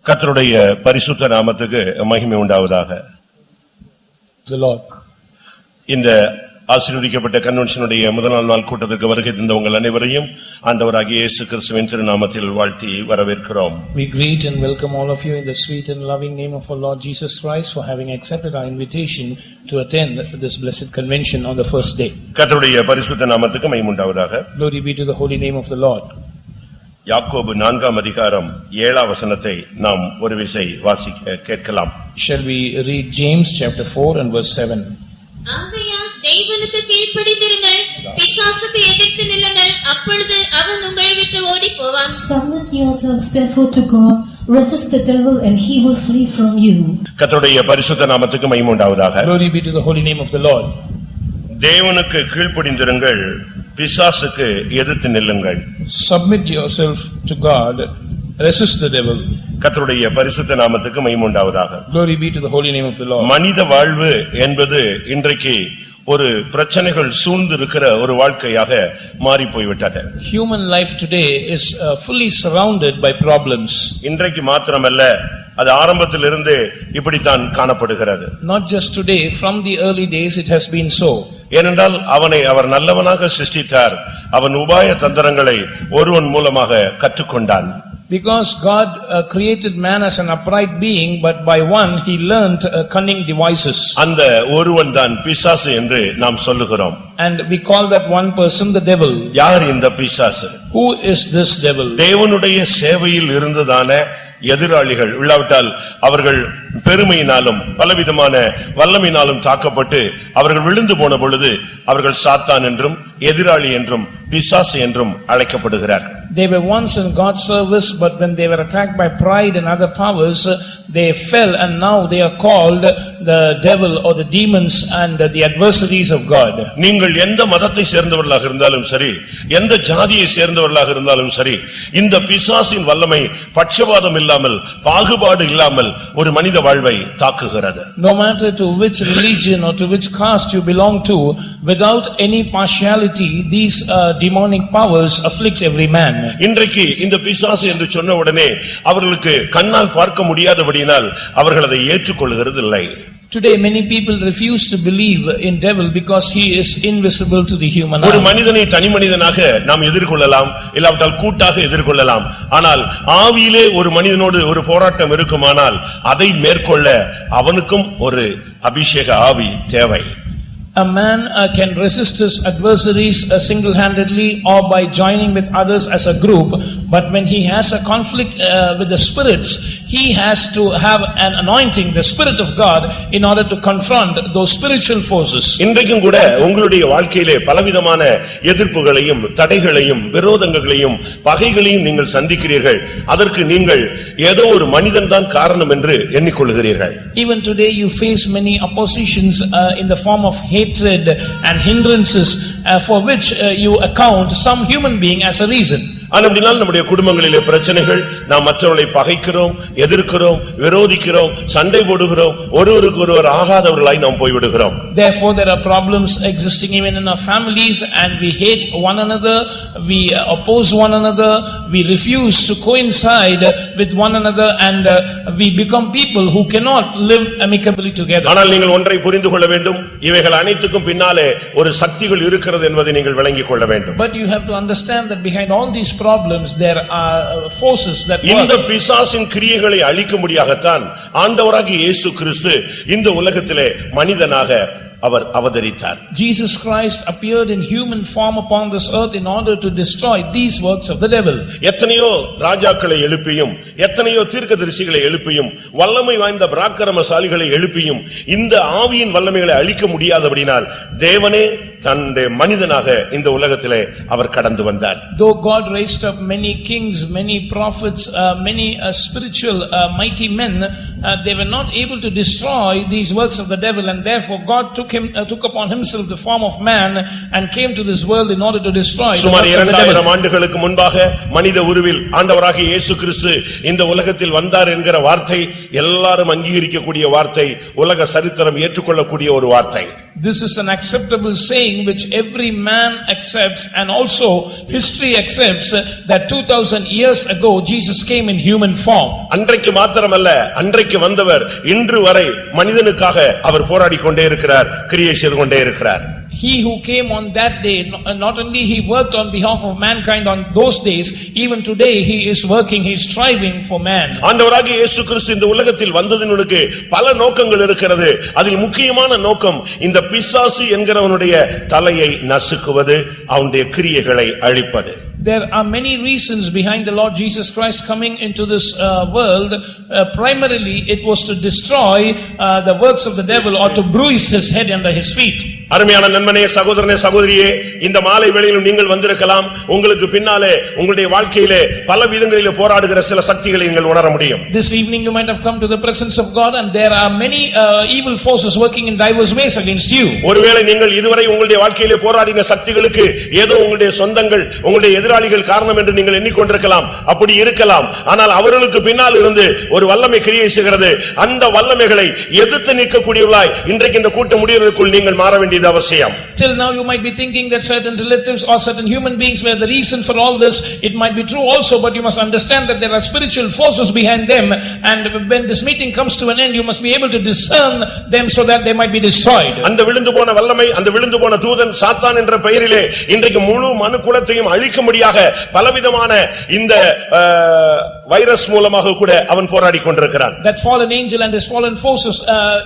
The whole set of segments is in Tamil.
கர்த்தருடைய பரிசுத்த நாமத்துக்கு மகிமை உண்டாவதாக. The Lord. இந்த ஆசீர்வதிக்கப்பட்ட கன்வென்ஷனுடைய முதல் நாள் கூட்டத்திற்கு வருகை தந்த உங்கள் அனைவரையும் ஆண்டவராகிய இயேசு கிறிஸ்துவின் திருநாமத்தில் வாழ்த்தி வரவேற்கிறோம். We greet and welcome all of you in the sweet and loving name of our Lord Jesus Christ for having accepted our invitation to attend this blessed convention on the first day. கர்த்தருடைய பரிசுத்த நாமத்துக்கு மகிமை உண்டாவதாக. Glory be to the holy name of the Lord. யாக்கோபு 4ஆம் அதிகாரம் 7ஆம் வசனத்தை நாம் ஒரு விசை வாசிக்க கேட்கலாம். Shall we read James chapter 4 and verse 7? ஆகையால் தேவனுக்கு கீழ்ப்படிந்திருங்கள், பிசாசுக்கு எதிர்த்து நில்லுங்கள், அப்பொழுது அவன் உங்களை விட்டு ஓடி போவான். Submit yourselves therefore to God, resist the devil and he will flee from you. கர்த்தருடைய பரிசுத்த நாமத்துக்கு மகிமை உண்டாவதாக. Glory be to the holy name of the Lord. தேவனுக்கு கீழ்ப்படிந்திருங்கள், பிசாசுக்கு எதிர்த்து நில்லுங்கள். Submit yourself to God, resist the devil. கர்த்தருடைய பரிசுத்த நாமத்துக்கு மகிமை உண்டாவதாக. Glory be to the holy name of the Lord. மனித வாழ்வு என்பது இன்றைக்கு ஒரு பிரச்சனைகள் சூழ்ந்து இருக்கிற ஒரு வாழ்க்கையாக மாறி போய்விட்டது. Human life today is fully surrounded by problems. இன்றைக்கு மாத்திரமல்ல, அது ஆரம்பத்திலிருந்து இப்படித்தான் காணப்படுகிறது. Not just today, from the early days it has been so. ஏனென்றால் அவனை அவர் நல்லவனாக சிருஷ்டித்தார், அவன் உபாய தந்திரங்களை ஒருவன் மூலமாக கற்றுக்கொண்டான். Because God created man as an upright being, but by one he learnt cunning devices. அந்த ஒருவன் தான் பிசாசு என்று நாம் சொல்லுகிறோம். And we call that one person the devil. யார் இந்த பிசாசு? Who is this devil? தேவனுடைய சேவையில் இருந்ததான எதிராளிகள் இல்லாவிட்டால் அவர்கள் பெருமையினாலும் பலவிதமான வல்லமையினாலும் தாக்கப்பட்டு அவர்கள் விழுந்து போன பொழுது அவர்கள் சாத்தான் என்றும் எதிராளி என்றும் பிசாசு என்றும் அழைக்கப்படுகிறார். They were once in God's service, but when they were attacked by pride and other powers, they fell, and now they are called the devil or the demons and the adversaries of God. நீங்கள் எந்த மதத்தை சேர்ந்தவர்களாக இருந்தாலும் சரி, எந்த ஜாதியை சேர்ந்தவர்களாக இருந்தாலும் சரி, இந்த பிசாசின் வல்லமை பட்சபாதம் இல்லாமல் பாகுபாடு இல்லாமல் ஒரு மனித வாழ்வை தாக்குகிறது. No matter to which religion or to which caste you belong to, without any partiality, these demonic powers afflict every man. இன்றைக்கு இந்த பிசாசு என்று சொன்ன உடனே அவர்களுக்கு கண்ணால் பார்க்க முடியாதபடியினால் அவர்கள் அதை ஏற்றுக்கொள்கிறது இல்லை. Today many people refuse to believe in devil because he is invisible to the human eye. ஒரு மனிதனை தனி மனிதனாக நாம் எதிர்கொள்ளலாம், இல்லாவிட்டால் கூட்டாக எதிர்கொள்ளலாம். ஆனால் ஆவியிலே ஒரு மனிதனோடு ஒரு போராட்டம் இருக்குமானால் அதை மேற்கொள்ள அவனுக்கும் ஒரு அபிஷேக ஆவி தேவை. A man can resist his adversaries single-handedly or by joining with others as a group, but when he has a conflict with the spirits, he has to have an anointing, the Spirit of God, in order to confront those spiritual forces. இன்றைக்கும் கூட உங்களுடைய வாழ்க்கையிலே பலவிதமான எதிர்ப்புகளையும் தடைகளையும் விரோதங்களையும் பகைகளையும் நீங்கள் சந்திக்கிறீர்கள். அதற்கு நீங்கள் ஏதோ ஒரு மனிதன் தான் காரணம் என்று எண்ணிக்கொள்கிறீர்கள். Even today you face many oppositions in the form of hatred and hindrances for which you account some human being as a reason. ஆனபடியால் நம்முடைய குடும்பங்களிலே பிரச்சனைகள், நாம் மற்றவர்களை பகைக்கிறோம், எதிர்க்கிறோம், விரோதிக்கிறோம், சண்டை போடுகிறோம், ஒருவருக்கு ஒருவர் ஆகாதவர்களாய் நாம் போய்விடுகிறோம். Therefore there are problems existing even in our families, and we hate one another, we oppose one another, we refuse to coincide with one another, and we become people who cannot live amicably together. ஆனால் நீங்கள் ஒன்றை புரிந்து கொள்ள வேண்டும், இவைகள் அனைத்துக்கும் பின்னாலே ஒரு சக்திகள் இருக்கிறது என்பதை நீங்கள் விளங்கிக் கொள்ள வேண்டும். But you have to understand that behind all these problems there are forces that work. இந்த பிசாசின் கிரியைகளை அழிக்கும்படியாகத்தான் ஆண்டவராகிய இயேசு கிறிஸ்து இந்த உலகத்திலே மனிதனாக அவர் அவதரித்தார். Jesus Christ appeared in human form upon this earth in order to destroy these works of the devil. எத்தனையோ ராஜாக்களை எழுப்பியும், எத்தனையோ தீர்க்கதரிசிகளை எழுப்பியும், வல்லமை வாய்ந்த பராக்கிரமசாலிகளை எழுப்பியும் இந்த ஆவியின் வல்லமைகளை அழிக்க முடியாதபடினால் தேவனே தன்னுடைய மனிதனாக இந்த உலகத்திலே அவர் கடந்து வந்தார். Though God raised up many kings, many prophets, many spiritual mighty men, they were not able to destroy these works of the devil, and therefore God took upon himself the form of man and came to this world in order to destroy the சுமார் works of the devil. 2000 ஆண்டுகளுக்கு முன்பாக மனித உருவில் ஆண்டவராகிய இயேசு கிறிஸ்து இந்த உலகத்தில் வந்தார் என்கிற வார்த்தை எல்லாரும் அங்கீகரிக்கக்கூடிய வார்த்தை, உலக சரித்திரம் ஏற்றுக்கொள்ளக்கூடிய ஒரு வார்த்தை. This is an acceptable saying which every man accepts, and also history accepts that 2000 years ago Jesus came in human form. அன்றைக்கு மாத்திரமல்ல, அன்றைக்கு வந்தவர் இன்று வரை மனிதனுக்காக அவர் போராடிக் கொண்டே இருக்கிறார், கிரியை செய்து கொண்டே இருக்கிறார். He who came on that day, not only he worked on behalf of mankind on those days, even today he is working, he is striving for man. ஆண்டவராகிய இயேசு கிறிஸ்து இந்த உலகத்தில் வந்ததினுடைய பல நோக்கங்கள் இருக்கிறது. அதில் முக்கியமான நோக்கம் இந்த பிசாசு என்கிறவனுடைய தலையை நசுக்குவது, அவனுடைய கிரியைகளை அழிப்பது. There are many reasons behind the Lord Jesus Christ coming into this world. Primarily it was to destroy the works of the devil, or to bruise his head under his feet. அருமையான நண்பனே, சகோதரனே, சகோதரியே, இந்த மாலை வேளையிலும் நீங்கள் வந்திருக்கலாம். உங்களுக்கு பின்னாலே உங்களுடைய வாழ்க்கையிலே பல விதங்களிலே போராடுகிற சில சக்திகளை நீங்கள் உணர முடியும். This evening you might have come to the presence of God, and there are many evil forces working in diverse ways against you. ஒருவேளை நீங்கள் இதுவரை உங்களுடைய வாழ்க்கையிலே போராடின சக்திகளுக்கு ஏதோ உங்களுடைய சொந்தங்கள், உங்களுடைய எதிராளிகள் காரணம் என்று நீங்கள் எண்ணிக்கொண்டிருக்கலாம். அப்படி இருக்கலாம். ஆனால் அவர்களுக்கு பின்னால் இருந்து ஒரு வல்லமை கிரியை செய்கிறது. அந்த வல்லமைகளை எதிர்த்து நிற்கக்கூடியவர்களாய் இன்றைக்கு இந்த கூட்டம் முடிவதற்குள் நீங்கள் மாற வேண்டியது அவசியம். Till now you might be thinking that certain relatives or certain human beings were the reason for all this. It might be true also, but you must understand that there are spiritual forces behind them, and when this meeting comes to an end, you must be able to discern them so that they might be destroyed. அந்த விழுந்து போன வல்லமை, அந்த விழுந்து போன தூதன் சாத்தான் என்ற பெயரிலே இன்றைக்கு முழு மனுக்குலத்தையும் அழிக்கும்படியாக பலவிதமான இந்த வைரஸ் மூலமாக கூட அவன் போராடிக் கொண்டிருக்கிறான். That fallen angel and his fallen forces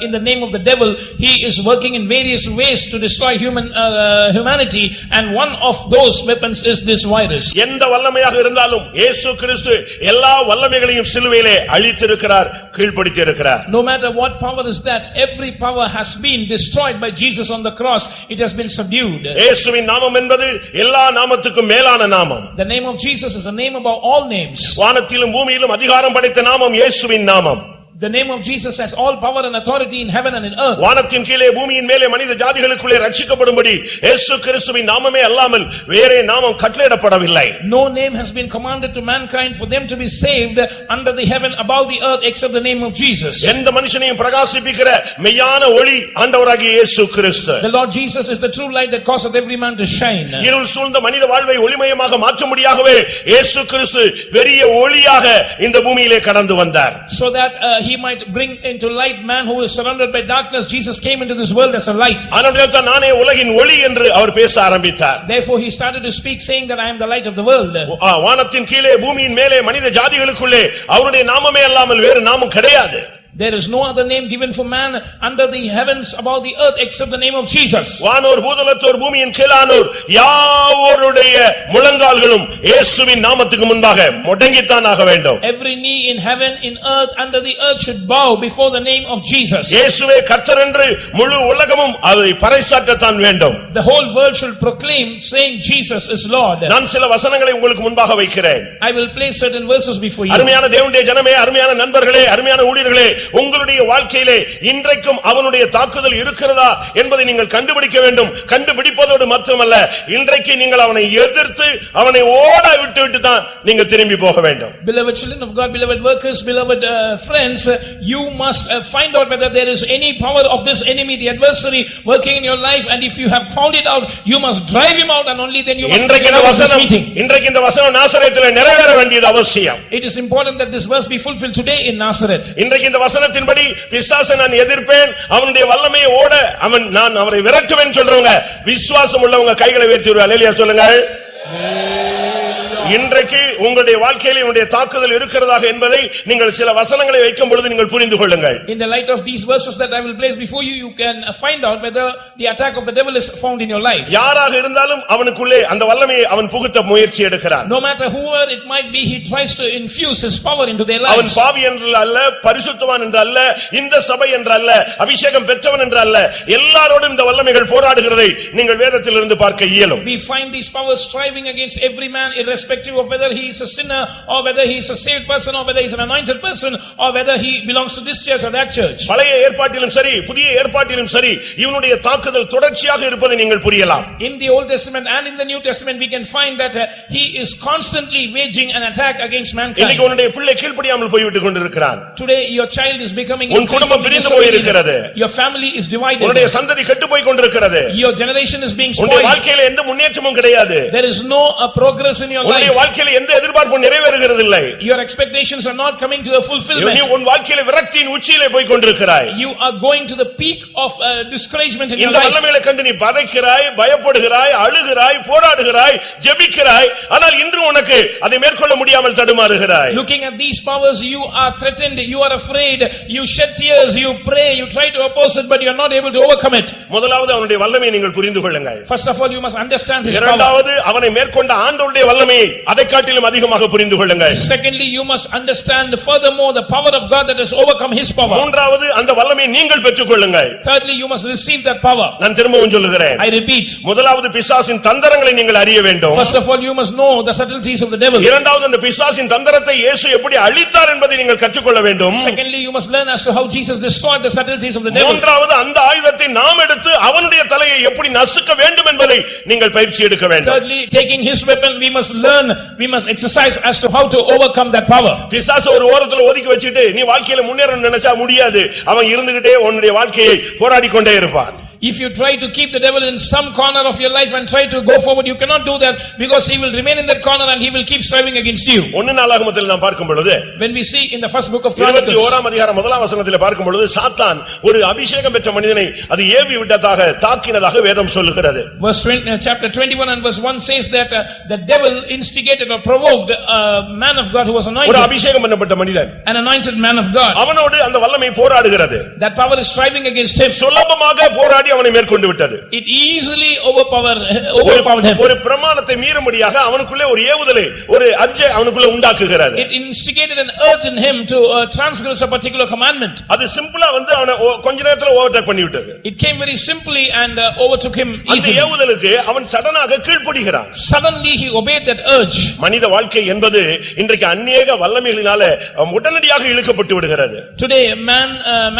in the name of the devil, he is working in various ways to destroy humanity, and one of those weapons is this virus. எந்த வல்லமையாக இருந்தாலும் இயேசு கிறிஸ்து எல்லா வல்லமைகளையும் சிலுவையிலே அழித்திருக்கிறார், கீழ்ப்படுத்தி இருக்கிறார். No matter what power is that, every power has been destroyed by Jesus on the cross. It has been subdued. இயேசுவின் நாமம் என்பது எல்லா நாமத்துக்கும் மேலான நாமம். The name of Jesus is a name above all names. வானத்திலும் பூமியிலும் அதிகாரம் படைத்த நாமம் இயேசுவின் நாமம். The name of Jesus has all power and authority in heaven and in earth. வானத்தின் கீழே பூமியின் மேலே மனித ஜாதிகளுக்குள்ளே ரட்சிக்கப்படும்படி இயேசு கிறிஸ்துவின் நாமமே அல்லாமல் வேறே நாமம் கட்டளையிடப்படவில்லை. No name has been commanded to mankind for them to be saved under the heaven above the earth except the name of Jesus. எந்த மனுஷனையும் பிரகாசிப்பிக்கிற மெய்யான ஒளி ஆண்டவராகிய இயேசு கிறிஸ்து. The Lord Jesus is the true light that causeth every man to shine. இருள் சூழ்ந்த மனித வாழ்வை ஒளிமயமாக மாற்றும்படியாகவே இயேசு கிறிஸ்து பெரிய ஒளியாக இந்த பூமியிலே கடந்து வந்தார். So that he might bring into light man who is surrounded by darkness. Jesus came into this world as a light. ஆனந்தத்தால் நானே உலகின் ஒளி என்று அவர் பேச ஆரம்பித்தார். Therefore he started to speak saying that I am the light of the world. வானத்தின் கீழே பூமியின் மேலே மனித ஜாதிகளுக்குள்ளே அவருடைய நாமமே அல்லாமல் வேறு நாமம் கிடையாது. There is no other name given for man under the heavens above the earth except the name of Jesus. வானோர் பூதலத்தோர் பூமியின் கீழானோர் யாவருடைய முழங்கால்களும் இயேசுவின் நாமத்துக்கு முன்பாக முடங்கித்தான் ஆக வேண்டும். Every knee in heaven, in earth, under the earth should bow before the name of Jesus. இயேசுவே கர்த்தர் என்று முழு உலகமும் அதை பறைசாற்றத்தான் வேண்டும். The whole world should proclaim saying Jesus is Lord. நான் சில வசனங்களை உங்களுக்கு முன்பாக வைக்கிறேன். I will place certain verses before you. அருமையான தேவனுடைய ஜனமே, அருமையான நண்பர்களே, அருமையான ஊழியர்களே, உங்களுடைய வாழ்க்கையிலே இன்றைக்கும் அவனுடைய தாக்குதல் இருக்கிறதா என்பதை நீங்கள் கண்டுபிடிக்க வேண்டும். கண்டுபிடிப்பதோடு மட்டுமல்ல, இன்றைக்கு நீங்கள் அவனை எதிர்த்து அவனை ஓட விட்டு தான் நீங்க திரும்பி போக வேண்டும். Beloved children of God, beloved workers, beloved friends, you must find out whether there is any power of this enemy, the adversary, working in your life, and if you have called it out, you must drive him out, and only then you must இன்றைக்கு இந்த வசனம் நாசரேத்திலே நிறைவேற வேண்டியது அவசியம். It is important that this verse be fulfilled today in Nazareth. இன்றைக்கு இந்த வசனத்தின்படி பிசாசை நான் எதிர்ப்பேன், அவனுடைய வல்லமையை ஓட நான் அவரை விரட்டுவேன் சொல்றவங்க, விசுவாசம் உள்ளவங்க கைகளை உயர்த்தி அல்லேலூயா சொல்லுங்க. இன்றைக்கு உங்களுடைய வாழ்க்கையில் உங்களுடைய தாக்குதல் இருக்கிறதாக என்பதை நீங்கள் சில வசனங்களை வைக்கும் பொழுது நீங்கள் புரிந்து கொள்ளுங்கள். In the light of these verses that I will place before you, you can find out whether the attack of the devil is found in your life. யாராக இருந்தாலும் அவனுக்குள்ளே அந்த வல்லமையை அவன் புகுத்த முயற்சி எடுக்கிறான். No matter whoever it might be, he tries to infuse his power into their lives. அவன் பாவி என்று அல்ல, பரிசுத்தவான் என்று அல்ல, இந்த சபை என்று அல்ல, அபிஷேகம் பெற்றவன் என்று அல்ல, எல்லாரோடும் இந்த வல்லமைகள் போராடுகிறதை நீங்கள் வேதத்திலிருந்து பார்க்க இயலும். We find these powers striving against every man irrespective irrespective of whether he is a sinner or whether he is a saved person or whether he is an anointed person or whether he belongs to this church or that church. பழைய ஏற்பாட்டிலும் சரி புதிய ஏற்பாட்டிலும் சரி இவனுடைய தாக்குதல் தொடர்ச்சியாக இருப்பதை நீங்கள் புரியலாம். In the Old Testament and in the New Testament we can find that he is constantly waging an attack against mankind. இன்னைக்கு உன்னுடைய பிள்ளை கீழ்ப்படியாமல் போய்விட்டு கொண்டிருக்கிறான். Today your child is becoming உன் குடும்பம் பிரிந்து போயிருக்கிறது. Your family is divided. உன்னுடைய சந்ததி கெட்டு போய் கொண்டிருக்கிறது. Your generation is being spoiled. உன்னுடைய வாழ்க்கையில எந்த முன்னேற்றமும் கிடையாது. There is no progress in your life. உன்னுடைய வாழ்க்கையில எந்த எதிர்பார்ப்பும் நிறைவேறுகிறது இல்லை. Your expectations are not coming to the fulfillment. நீ உன் வாழ்க்கையில விரக்தியின் உச்சியிலே போய் கொண்டிருக்கிறாய். You are going to the peak of discouragement in your இந்த life. வல்லமையை கண்டு நீ பதைக்கிறாய், பயப்படுகிறாய், அழுகிறாய், போராடுகிறாய், ஜெபிக்கிறாய். ஆனால் இன்று உனக்கு அதை மேற்கொள்ள முடியாமல் தடுமாறுகிறாய். Looking at these powers you are threatened, you are afraid, you shed tears, you pray, you try to oppose it but you are not able to overcome it. முதலாவது அவனுடைய வல்லமையை நீங்கள் புரிந்து கொள்ளுங்கள். First of all you must understand his power. இரண்டாவது அவனை மேற்கொண்ட ஆண்டவருடைய வல்லமையை அதைக்காட்டிலும் அதிகமாக புரிந்து கொள்ளுங்கள். Secondly you must understand furthermore the power of God that has overcome his power. மூன்றாவது அந்த வல்லமையை நீங்கள் பெற்றுக்கொள்ளுங்கள். Thirdly you must receive that power. நான் திரும்பவும் சொல்லுகிறேன். I repeat. முதலாவது பிசாசின் தந்திரங்களை நீங்கள் அறிய வேண்டும். First of all you must know the subtleties of the devil. இரண்டாவது அந்த பிசாசின் தந்திரத்தை இயேசு எப்படி அழித்தார் என்பதை நீங்கள் கற்றுக்கொள்ள வேண்டும். Secondly you must learn as to how Jesus destroyed the subtleties of the devil. மூன்றாவது அந்த ஆயுதத்தை நாம் எடுத்து அவனுடைய தலையை எப்படி நசுக்க வேண்டும் என்பதை நீங்கள் பயிற்சி எடுக்க வேண்டும். Thirdly taking his weapon we must learn, we must exercise as to how to overcome that power. பிசாசு ஒரு ஓரத்துல ஒதுக்கி வச்சிட்டு நீ வாழ்க்கையில முன்னேறணும்னு நினைச்சா முடியாது. அவன் இருந்துகிட்டே உன்னுடைய வாழ்க்கையை போராடிக் கொண்டே இருப்பான். If you try to keep the devil in some corner of your life and try to go forward, you cannot do that because he will remain in that corner and he will keep striving against you. ஒன்னு நாளாகமத்தில் நாம் பார்க்கும் பொழுது When we see in the first book of Chronicles 21ஆம் அதிகாரம் முதலாம் வசனத்திலே பார்க்கும் பொழுது சாத்தான் ஒரு அபிஷேகம் பெற்ற மனிதனை அது ஏவி விட்டதாக தாக்கினதாக வேதம் சொல்லுகிறது. Chapter 21 and verse 1 says that the devil instigated or provoked a man of God who was anointed. ஒரு அபிஷேகம் பண்ணப்பட்ட மனிதன். An anointed man of God. அவனோடு அந்த வல்லமை போராடுகிறது. That power is striving against him. சுலபமாக போராடி அவனை மேற்கொண்டு விட்டது. It easily overpowered him. ஒரு பிரமாணத்தை மீறும்படியாக அவனுக்குள்ளே ஒரு ஏவுதலை ஒரு அர்ஜை அவனுக்குள்ளே உண்டாக்குகிறது. It instigated an urge in him to transgress a particular commandment. அது சிம்பிளா வந்து அவனை கொஞ்ச நேரத்துல ஓவர்டேக் பண்ணி விட்டது. It came very simply and overtook him அந்த easily. ஏவுதலுக்கு அவன் சடனாக கீழ்ப்படிகிறான். Suddenly he obeyed that urge. மனித வாழ்க்கை என்பது இன்றைக்கு அநேக வல்லமைகளினால உடனடியாக இழுக்கப்பட்டு விடுகிறது. Today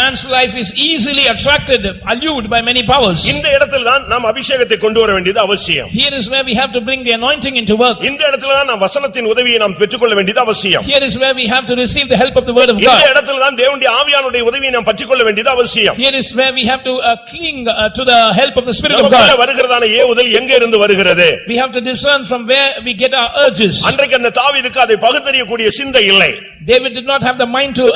man's life is easily attracted, allured by many powers. இந்த இடத்துல தான் நாம் அபிஷேகத்தை கொண்டு வர வேண்டியது அவசியம். Here is where we have to bring the anointing into work. இந்த இடத்துல தான் நாம் வசனத்தின் உதவியை நாம் பெற்றுக்கொள்ள வேண்டியது அவசியம். Here is where we have to receive the help of the word of God. இந்த இடத்துல தான் தேவனுடைய ஆவியானுடைய உதவியை நாம் பெற்றுக்கொள்ள வேண்டியது அவசியம். Here is where we have to cling to the help of the Spirit of God. நமக்கு வருகிறதான ஏவுதல் எங்க இருந்து வருகிறது? We have to discern from where we get our urges. அன்றைக்கு அந்த தாவீதுக்கு அதை பகுத்தறியக்கூடிய சிந்தை இல்லை. David did not have the mind to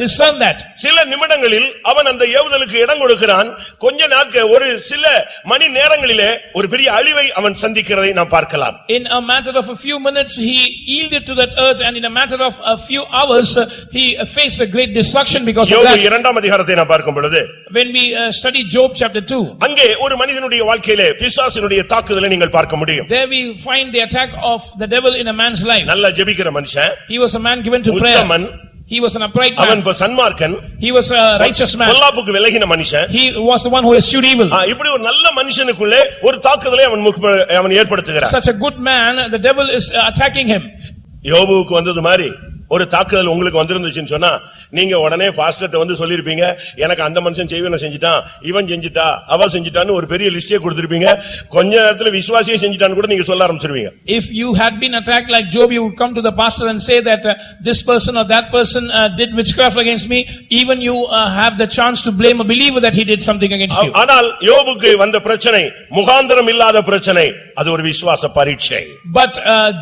discern that. சில நிமிடங்களில் அவன் அந்த ஏவுதலுக்கு இடம் கொடுக்கிறான். கொஞ்ச நாட்கள் ஒரு சில மணி நேரங்களிலே ஒரு பெரிய அழிவை அவன் சந்திக்கிறதை நாம் பார்க்கலாம். In a matter of a few minutes he yielded to that urge and in a matter of a few hours he faced a great destruction because of that. யோபு 2ஆம் அதிகாரத்தை நாம் பார்க்கும் பொழுது when we study Job chapter 2 அங்கே ஒரு மனிதனுடைய வாழ்க்கையிலே பிசாசினுடைய தாக்குதலை நீங்கள் பார்க்க முடியும். there we find the attack of the devil in a man's life. நல்ல ஜெபிக்கிற மனுஷன். He was a man given to prayer. He was an upright man. அவன் சன்மார்க்கன். He was a righteous man. பொல்லாப்புக்கு விலகின மனுஷன். He was the one who eschewed evil. இப்படி ஒரு நல்ல மனுஷனுக்குள்ளே ஒரு தாக்குதலை அவன் ஏற்படுத்துகிறான். Such a good man, the devil is attacking him. யோபுவுக்கு வந்தது மாதிரி ஒரு தாக்குதல் உங்களுக்கு வந்திருந்துச்சுன்னு சொன்னா நீங்க உடனே பாஸ்டர்ட்ட வந்து சொல்லிருப்பீங்க எனக்கு அந்த மனுஷன் செய்வன செஞ்சிட்டான் இவன் செஞ்சிட்டா அவ செஞ்சிட்டான்னு ஒரு பெரிய லிஸ்டே கொடுத்திருப்பீங்க. கொஞ்ச நேரத்துல விசுவாசியே செஞ்சிட்டான்னு கூட நீங்க சொல்ல ஆரம்பிச்சிருவீங்க. If you had been attacked like Job, you would come to the pastor and say that this person or that person did witchcraft against me. Even you have the chance to blame a believer that he did something against you. ஆனால் யோபுக்கு வந்த பிரச்சனை முகாந்திரம் இல்லாத பிரச்சனை. அது ஒரு விசுவாச பரீட்சை. But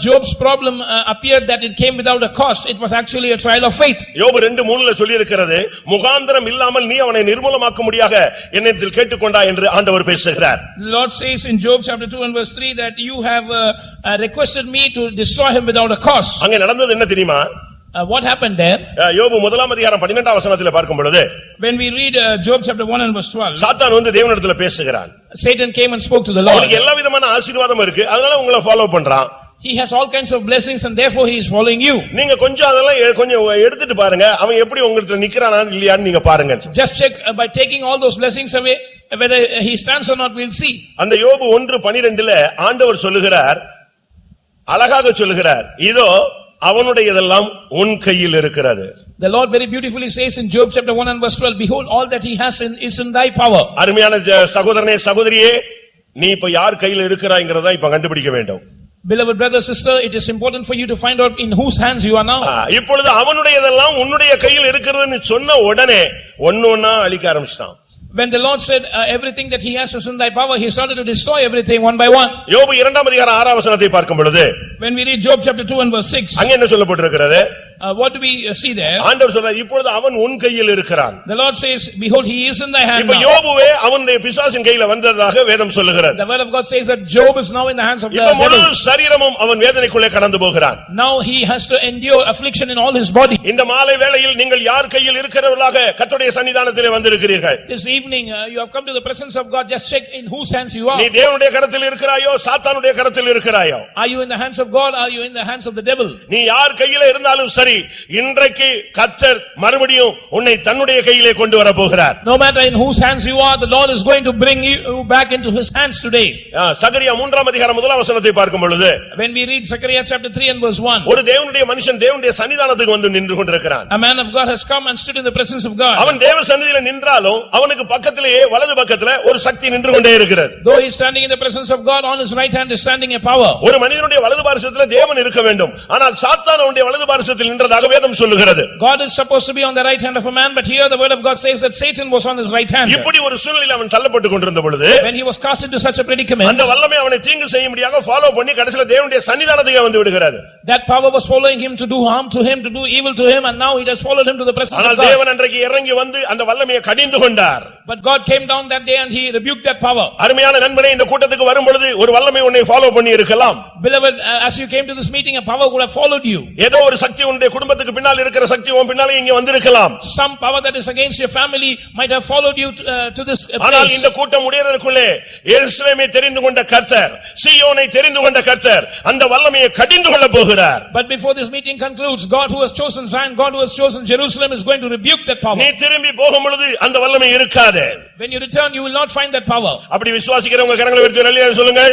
Job's problem appeared that it came without a cause. It was actually a trial of faith. யோபு 2:3ல சொல்லி இருக்கிறது முகாந்திரம் இல்லாமல் நீ அவனை நிர்மூலமாக்க முடியாக என்னிடத்தில் கேட்டுக்கொண்டாய் என்று ஆண்டவர் பேசுகிறார். The Lord says in Job chapter 2 and verse 3 that you have requested me to destroy him without a cause. அங்க நடந்தது என்ன தெரியுமா? What happened there? யோபு 1ஆம் அதிகாரம் 12ஆம் வசனத்திலே பார்க்கும் பொழுது when we read Job chapter 1 and verse 12 சாத்தான் வந்து தேவனிடத்தில் பேசுகிறான். Satan came and spoke to the Lord. அவனுக்கு எல்லா விதமான ஆசீர்வாதம் இருக்கு. அதனால உங்களை ஃபாலோ பண்றான். He has all kinds of blessings and therefore he is following you. நீங்க கொஞ்சம் அதெல்லாம் கொஞ்சம் எடுத்துட்டு பாருங்க. அவன் எப்படி உங்களுக்கு நிக்கறானா இல்லையான்னு நீங்க பாருங்க. Just check by taking all those blessings away whether he stands or not, we'll see. அந்த யோபு 1:12ல ஆண்டவர் சொல்லுகிறார் அழகாக சொல்லுகிறார், இதோ அவனுடையதெல்லாம் உன் கையில் இருக்கிறது. The Lord very beautifully says in Job chapter 1 and verse 12, behold, all that he has is in thy power. அருமையான சகோதரனே சகோதரியே, நீ இப்ப யார் கையில் இருக்கிறாய்ங்கறதை இப்ப கண்டுபிடிக்க வேண்டும். Beloved brother, sister, it is important for you to find out in whose hands you are now. இப்பொழுது அவனுடையதெல்லாம் உன்னுடைய கையில் இருக்கிறதுன்னு சொன்ன உடனே ஒண்ணொண்ணா அழிக்க ஆரம்பிச்சான். When the Lord said everything that he has is in thy power, he started to destroy everything one by one. யோபு 2ஆம் அதிகாரம் 6ஆம் வசனத்தை பார்க்கும் பொழுது, when we read Job chapter 2 and verse 6, அங்க என்ன சொல்லப்பட்டிருக்கிறது? what do we see there? ஆண்டவர் சொல்றார், இப்பொழுது அவன் உன் கையில் இருக்கிறான். The Lord says, behold, he is in thy hand இப்ப now. யோபுவே அவனுடைய பிசாசின் கையில வந்ததாக வேதம் சொல்லுகிறது. The word of God says that Job is now in the hands of the இப்ப முழு devil. சரீரமும் அவன் வேதனைக்குள்ளே கடந்து போகிறான். Now he has to endure affliction in all his body. இந்த மாலை வேளையில் நீங்கள் யார் கையில் இருக்கிறவர்களாக கர்த்தருடைய சன்னிதானத்திலே வந்திருக்கிறீர்கள்? This evening you have come to the presence of God. Just check in whose hands you are. நீ தேவனுடைய கரத்தில் இருக்கிறாயோ சாத்தானுடைய கரத்தில் இருக்கிறாயோ? Are you in the hands of God? Are you in the hands of the devil? நீ யார் கையில இருந்தாலும் சரி, இன்றைக்கு கர்த்தர் மறுபடியும் உன்னை தன்னுடைய கையிலே கொண்டு வர போகிறார். No matter in whose hands you are, the Lord is going to bring you back into his hands today. சகரியா 3ஆம் அதிகாரம் 1ஆம் வசனத்தை பார்க்கும் பொழுது, when we read Zechariah chapter 3 and verse 1, ஒரு தேவனுடைய மனுஷன் தேவனுடைய சன்னிதானத்துக்கு வந்து நின்று கொண்டிருக்கிறான். a man of God has come and stood in the presence of God. அவன் தேவ சந்நிதியில நின்றாலும் அவனுக்கு பக்கத்திலேயே வலது பக்கத்துல ஒரு சக்தி நின்று கொண்டே இருக்கிறது. Though he is standing in the presence of God, on his right hand is standing a power. ஒரு மனிதனுடைய வலது பார்சத்தில் தேவன் இருக்க வேண்டும், ஆனால் சாத்தான் அவனுடைய வலது பார்சத்தில் நின்றதாக வேதம் சொல்லுகிறது. God is supposed to be on the right hand of a man, but here the word of God says that Satan was on his right hand. இப்படி ஒரு சூழ்நிலையில் அவன் தள்ளப்பட்டு கொண்டிருந்த பொழுது, when he was cast into such a predicament, அந்த வல்லமை அவனை தீங்கு செய்யும்படியாக ஃபாலோ பண்ணி கடைசில தேவனுடைய சன்னிதானத்துக்கு வந்து விடுகிறது. that power was following him to do harm to him, to do evil to him, and now it has followed him to the presence of ஆனால் God. தேவன் அன்றைக்கு இறங்கி வந்து அந்த வல்லமையை கடிந்து கொண்டார். But God came down that day and he rebuked that power. அருமையான நண்பனே, இந்த கூட்டத்துக்கு வரும் பொழுது ஒரு வல்லமை உன்னை ஃபாலோ பண்ணி இருக்கலாம். Beloved, as you came to this meeting, a power would have followed you. ஏதோ ஒரு சக்தி உன்னுடைய குடும்பத்துக்கு பின்னால் இருக்கிற சக்தி உன் பின்னாலே இங்க வந்திருக்கலாம். Some power that is against your family might have followed you to this ஆனால் place. இந்த கூட்டம் முடியறதுக்குள்ளே எருசலேமை தெரிந்து கொண்ட கர்த்தர், சீயோனை தெரிந்து கொண்ட கர்த்தர் அந்த வல்லமையை கடிந்து கொள்ள போகிறார். But before this meeting concludes, God who has chosen Zion, God who has chosen Jerusalem is going to rebuke that power. நீ திரும்பி போகும் பொழுது அந்த வல்லமை இருக்காது. When you return, you will not find that power. அப்படி விசுவாசிக்கிறவங்க கரங்களை உயர்த்தி அல்லேலூயா சொல்லுங்க.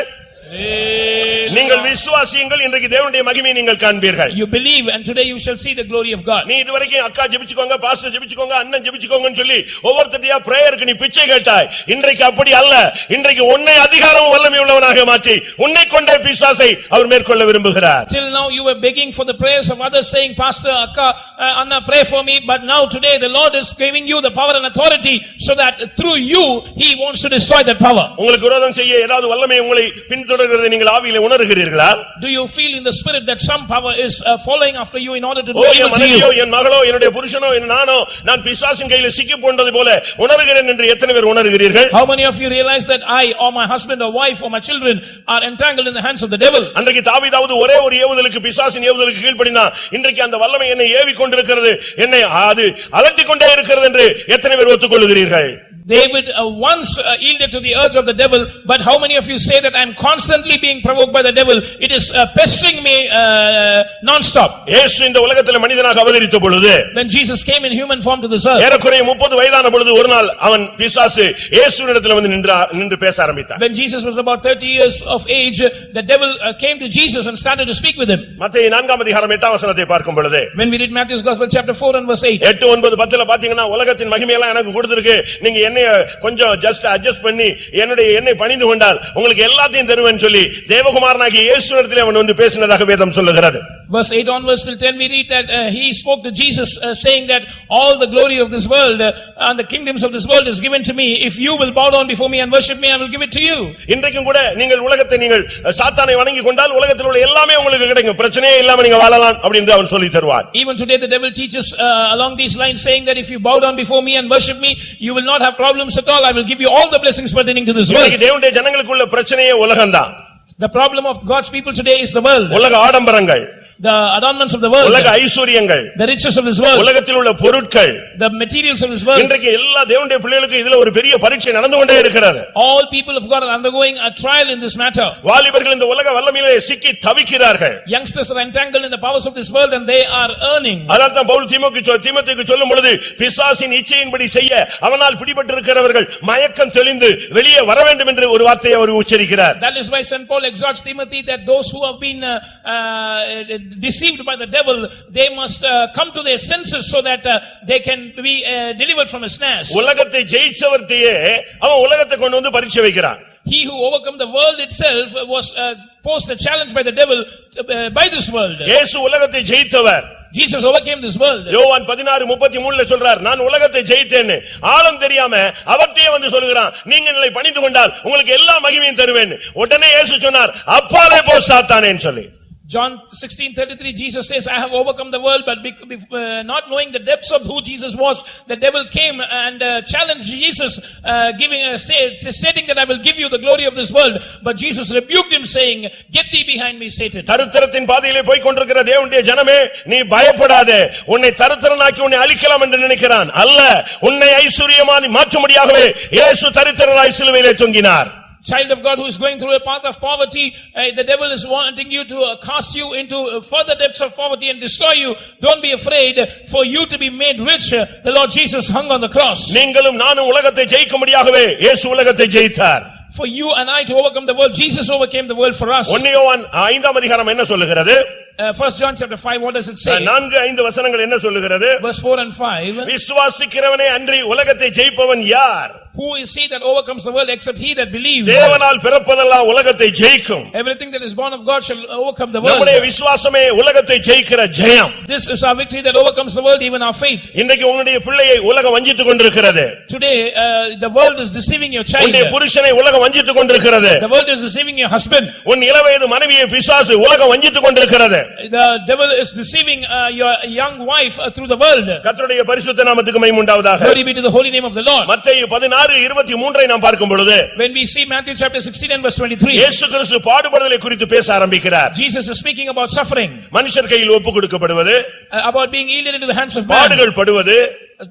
நீங்கள் விசுவாசியுங்கள், இன்றைக்கு தேவனுடைய மகிமையை நீங்கள் காண்பீர்கள். You believe and today you shall see the glory of God. நீ இதுவரைக்கும் அக்கா ஜெபிச்சுக்கோங்க, பாஸ்டர் ஜெபிச்சுக்கோங்க, அண்ணன் ஜெபிச்சுக்கோங்கன்னு சொல்லி ஒவ்வொருத்தரையா பிரேயருக்கு நீ பிச்சை கேட்டாய். இன்றைக்கு அப்படி அல்ல. இன்றைக்கு உன்னை அதிகாரம் வல்லமை உள்ளவனாக மாற்றி உன்னை கொண்ட பிசாசை அவர் மேற்கொள்ள விரும்புகிறார். Till now you were begging for the prayers of others, saying, Pastor, Akka, Anna, pray for me. But now today the Lord is giving you the power and authority so that through you he wants to destroy that power. உங்களுக்கு விரோதம் செய்ய ஏதாவது வல்லமை உங்களை பின்தொடர்கிறதை நீங்கள் ஆவியிலே உணர்கிறீர்களா? Do you feel in the spirit that some power is following after you in order to do evil to மனைவியோ you? என் மகளோ என்னுடைய புருஷனோ நானோ நான் பிசாசின் கையில் சிக்கி போனது போல உணர்கிறேன் என்று எத்தனை பேர் உணர்கிறீர்கள்? How many of you realize that I or my husband or wife or my children are entangled in the hands of the devil? அன்றைக்கு தாவீதாவது ஒரே ஒரு ஏவுதலுக்கு பிசாசின் ஏவுதலுக்கு கீழ்ப்படிந்தான். இன்றைக்கு அந்த வல்லமை என்னை ஏவி கொண்டிருக்கிறது, என்னை அது அலட்டிக் கொண்டே இருக்கிறது என்று எத்தனை பேர் ஒத்துக்கொள்கிறீர்கள்? David once yielded to the urge of the devil, but how many of you say that I am constantly being provoked by the devil? It is pestering me non-stop. இயேசு இந்த உலகத்தில் மனிதனாக அவதரித்த பொழுது, When Jesus came in human form to this earth, ஏறக்குறைய 30 வயதான பொழுது ஒரு நாள் அவன் பிசாசு இயேசுவினிடத்தில் வந்து நின்று பேச ஆரம்பித்தான். when Jesus was about 30 years of age, the devil came to Jesus and started to speak with him. மத்தேயு 4ஆம் அதிகாரம் 8ஆம் வசனத்தை பார்க்கும் பொழுது, When we read Matthew's Gospel chapter 4 and verse 8, 8, 9, 10ல பாத்தீங்கன்னா உலகத்தின் மகிமை எல்லாம் எனக்கு கொடுத்திருக்கு, நீங்க என்னை கொஞ்சம் ஜஸ்ட் அட்ஜஸ்ட் பண்ணி என்னை பணிந்து கொண்டால் உங்களுக்கு எல்லாத்தையும் தருவேன்னு சொல்லி தேவகுமாரனாகிய இயேசுவினிடத்தில் அவன் வந்து பேசினதாக வேதம் சொல்லுகிறது. Verse 8 onwards till 10 we read that he spoke to Jesus saying that all the glory of this world and the kingdoms of this world is given to me. If you will bow down before me and worship me, I will give it to you. இன்றைக்கும் கூட நீங்கள் உலகத்தை நீங்கள் சாத்தானை வணங்கி கொண்டால் உலகத்தில் உள்ள எல்லாமே உங்களுக்கு கிடைக்கும், பிரச்சனையே இல்லாம நீங்க வாழலாம் அப்படின்னு அவன் சொல்லி தருவான். Even today the devil teaches along these lines saying that if you bow down before me and worship me, you will not have problems at all. I will give you all the blessings pertaining to this world. இன்னைக்கு தேவனுடைய ஜனங்களுக்குள்ள பிரச்சனையே உலகம்தான். The problem of God's people today is the world. உலக ஆடம்பரங்கள், the adornments of the world, உலக ஐஸ்வரியங்கள், the riches of this world, உலகத்தில் உள்ள பொருட்கள், the materials of this world. இன்றைக்கு எல்லா தேவனுடைய பிள்ளைகளுக்கு இதுல ஒரு பெரிய பரீட்சை நடந்து கொண்டே இருக்கிறது. All people of God are undergoing a trial in this matter. வாலிபர்கள் இந்த உலக வல்லமையிலே சிக்கி தவிக்கிறார்கள். Youngsters are entangled in the powers of this world and they are earning. அதனால்தான் பவுல் தீமோத்தேயுக்கு சொல்லும் பொழுது பிசாசின் இச்சையின்படி செய்ய அவனால் பிடிபட்டிருக்கிறவர்கள் மயக்கம் தெளிந்து வெளியே வர வேண்டும் என்று ஒரு வார்த்தையை அவர் உச்சரிக்கிறார். That is why St. Paul exhorts Timothy that those who have been deceived by the devil, they must come to their senses so that they can be delivered from his snares. உலகத்தை ஜெயிச்சவர்த்தையே அவன் உலகத்தை கொண்டு வந்து பரீட்சை வைக்கிறான். He who overcome the world itself was posed a challenge by the devil by this world. இயேசு உலகத்தை ஜெயித்தவர். Jesus overcame this world. யோவான் 16:33 சொல்றார், நான் உலகத்தை ஜெயித்தேன்னு. ஆழம் தெரியாம அவர்த்தையே வந்து சொல்லுகிறான், நீங்க என்னை பணிந்து கொண்டால் உங்களுக்கு எல்லா மகிமையும் தருவேன். உடனே இயேசு சொன்னார், அப்பாலே போ சாத்தானேன்னு சொல்லி. John 16:33, Jesus says, I have overcome the world, but not knowing the depths of who Jesus was, the devil came and challenged Jesus, stating that I will give you the glory of this world. But Jesus rebuked him, saying, get thee behind me, Satan. தரித்திரத்தின் பாதையிலே போய் கொண்டிருக்கிற தேவனுடைய ஜனமே, நீ பயப்படாதே. உன்னை தரித்திரனாக்கி உன்னை அழிக்கலாம் என்று நினைக்கிறான். அல்ல, உன்னை ஐஸ்வரியமாய் மாற்றும்படியாகவே இயேசு தரித்திரனாய் சிலுவையிலே தொங்கினார். Child of God who is going through a path of poverty, the devil is wanting you to cast you into further depths of poverty and destroy you. Don't be afraid. For you to be made rich, the Lord Jesus hung on the cross. நீங்களும் நானும் உலகத்தை ஜெயிக்கும்படியாகவே இயேசு உலகத்தை ஜெயித்தார். For you and I to overcome the world, Jesus overcame the world for us. 1 யோவான் 5ஆம் அதிகாரம் என்ன சொல்லுகிறது? 1 John chapter 5, what does it say? 4-5 வசனங்கள் என்ன சொல்லுகிறது? Verse 4 and 5. விசுவாசிக்கிறவனே அன்றி உலகத்தை ஜெயிப்பவன் யார்? Who is he that overcomes the world except he that believes? தேவனால் பிறப்பதெல்லாம் உலகத்தை ஜெயிக்கும். Everything that is born of God shall overcome the world. நம்முடைய விசுவாசமே உலகத்தை ஜெயிக்கிற ஜெயம். This is our victory that overcomes the world, even our faith. இன்றைக்கு உன்னுடைய பிள்ளையை உலகம் வஞ்சித்துக் கொண்டிருக்கிறது. Today the world is deceiving your child. உன்னுடைய புருஷனை உலகம் வஞ்சித்துக் கொண்டிருக்கிறது. The world is deceiving your husband. உன் இளவயது மனைவியை பிசாசு உலகம் வஞ்சித்துக் கொண்டிருக்கிறது. The devil is deceiving your young wife through the world. கர்த்தருடைய பரிசுத்த நாமத்துக்கு மகிமை உண்டாவதாக. Glory be to the holy name of the Lord. மத்தேயு 16:23 நாம் பார்க்கும் பொழுது, when we see Matthew chapter 16 and verse 23, இயேசு கிறிஸ்து பாடுபடுதலை குறித்து பேச ஆரம்பிக்கிறார். Jesus is speaking about suffering, மனுஷர் கையில் ஒப்புக் கொடுக்கப்படுவது, about being yielded into the hands of man, பாடுகள் படுவது,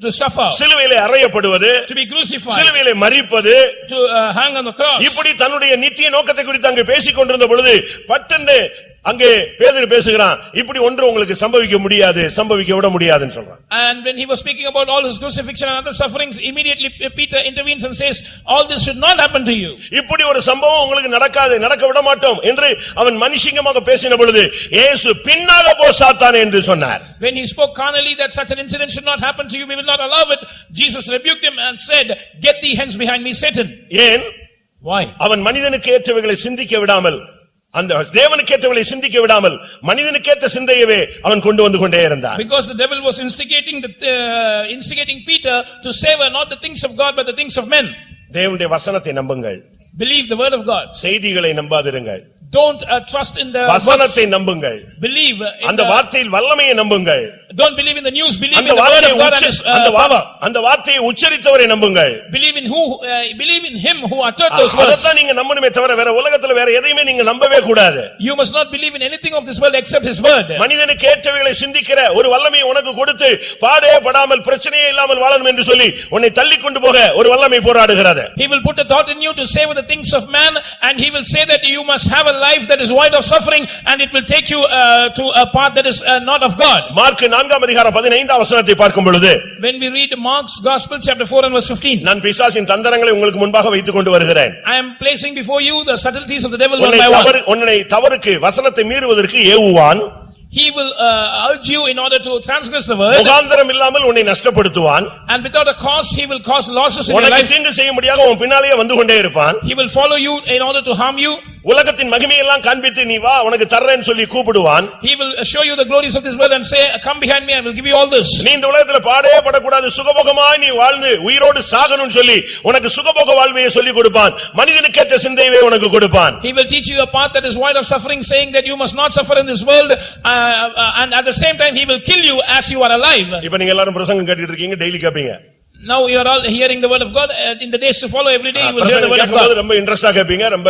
to suffer, சிலுவையிலே அறையப்படுவது, to be crucified, சிலுவையிலே மரிப்பது, to hang on the cross. இப்படி தன்னுடைய நித்திய நோக்கத்தை குறித்து அங்கே பேசிக் கொண்டிருந்த பொழுது பட்டென்று அங்கே பேதுரு பேசுகிறான், இப்படி ஒன்று உங்களுக்கு சம்பவிக்க முடியாது, சம்பவிக்க விட முடியாதுன்னு சொல்றான். And when he was speaking about all his crucifixion and other sufferings, immediately Peter intervenes and says, all this should not happen to you. இப்படி ஒரு சம்பவம் உங்களுக்கு நடக்காது, நடக்க விட மாட்டோம் என்று அவன் மனுஷிங்கமாக பேசின பொழுது இயேசு பின்னாக போ சாத்தானே என்று சொன்னார். When he spoke carnally that such an incident should not happen to you, we will not allow it. Jesus rebuked him and said, get thee hence behind me, Satan. ஏன்? Why? அவன் மனிதனுக்கு ஏற்றவைகளை சிந்திக்க விடாமல், அந்த தேவனுக்கேற்றவளை சிந்திக்க விடாமல் மனிதனுக்கேற்ற சிந்தையவே அவன் கொண்டு வந்து கொண்டே இருந்தான். Because the devil was instigating Peter to savor not the things of God but the things of men. தேவனுடைய வசனத்தை நம்புங்கள். Believe the word of God. செய்திகளை நம்பாதிருங்கள். Don't trust in the வசனத்தை நம்புங்கள். Believe in அந்த வார்த்தையில் வல்லமையை நம்புங்கள். Don't believe in the news, believe in the word of God and his power. அந்த வார்த்தையை உச்சரித்தவரை நம்புங்கள். Believe in him who uttered those words. அதத்தான் நீங்க நம்பணுமே தவிர வேற உலகத்துல வேற எதையுமே நீங்க நம்பவே கூடாது. You must not believe in anything of this world except his word. மனிதனுக்கு ஏற்றவைகளை சிந்திக்கிற ஒரு வல்லமையை உனக்கு கொடுத்து பாடே படாமல் பிரச்சனையே இல்லாமல் வாழணும் என்று சொல்லி உன்னை தள்ளி கொண்டு போக ஒரு வல்லமை போராடுகிறது. He will put a thought in you to savor the things of man, and he will say that you must have a life that is void of suffering, and it will take you to a path that is not of God. Mark 4ஆம் அதிகாரம் 15ஆம் வசனத்தை பார்க்கும் பொழுது, when we read Mark's gospel chapter 4 and verse 15, நான் பிசாசின் தந்திரங்களை உங்களுக்கு முன்பாக வைத்துக் கொண்டு வருகிறேன். I am placing before you the subtleties of the devil one by one. உன்னை தவறுக்கு வசனத்தை மீறுவதற்கு ஏவுவான். He will urge you in order to transgress the word. முகாந்திரம் இல்லாமல் உன்னை நஷ்டப்படுத்துவான். And without a cause he will cause losses in your life. உனக்கு தீங்கு செய்யும்படியாக உன் பின்னாலேயே வந்து கொண்டே இருப்பான். He will follow you in order to harm you. உலகத்தின் மகிமையெல்லாம் காண்பித்து நீ வா உனக்கு தர்றேன்னு சொல்லி கூப்பிடுவான். He will show you the glories of this world and say, come behind me, I will give you all this. நீ இந்த உலகத்துல பாடே படக்கூடாது, சுகபோகமாய் நீ வாழ்ந்து உயிரோடு சாகணும்னு சொல்லி உனக்கு சுகபோக வாழ்வையை சொல்லி கொடுப்பான். மனிதனுக்கேற்ற சிந்தையவே உனக்கு கொடுப்பான். He will teach you a path that is void of suffering, saying that you must not suffer in this world, and at the same time he will kill you as you are alive. இப்ப நீங்க எல்லாரும் பிரசங்கம் கேட்டுட்டு இருக்கீங்க, daily கேப்பீங்க. Now you are all hearing the word of God. In the days to follow, every day you will hear the பிரசங்கம் word of கேட்கும்போது God. ரொம்ப இன்ட்ரெஸ்டா கேட்பீங்க, ரொம்ப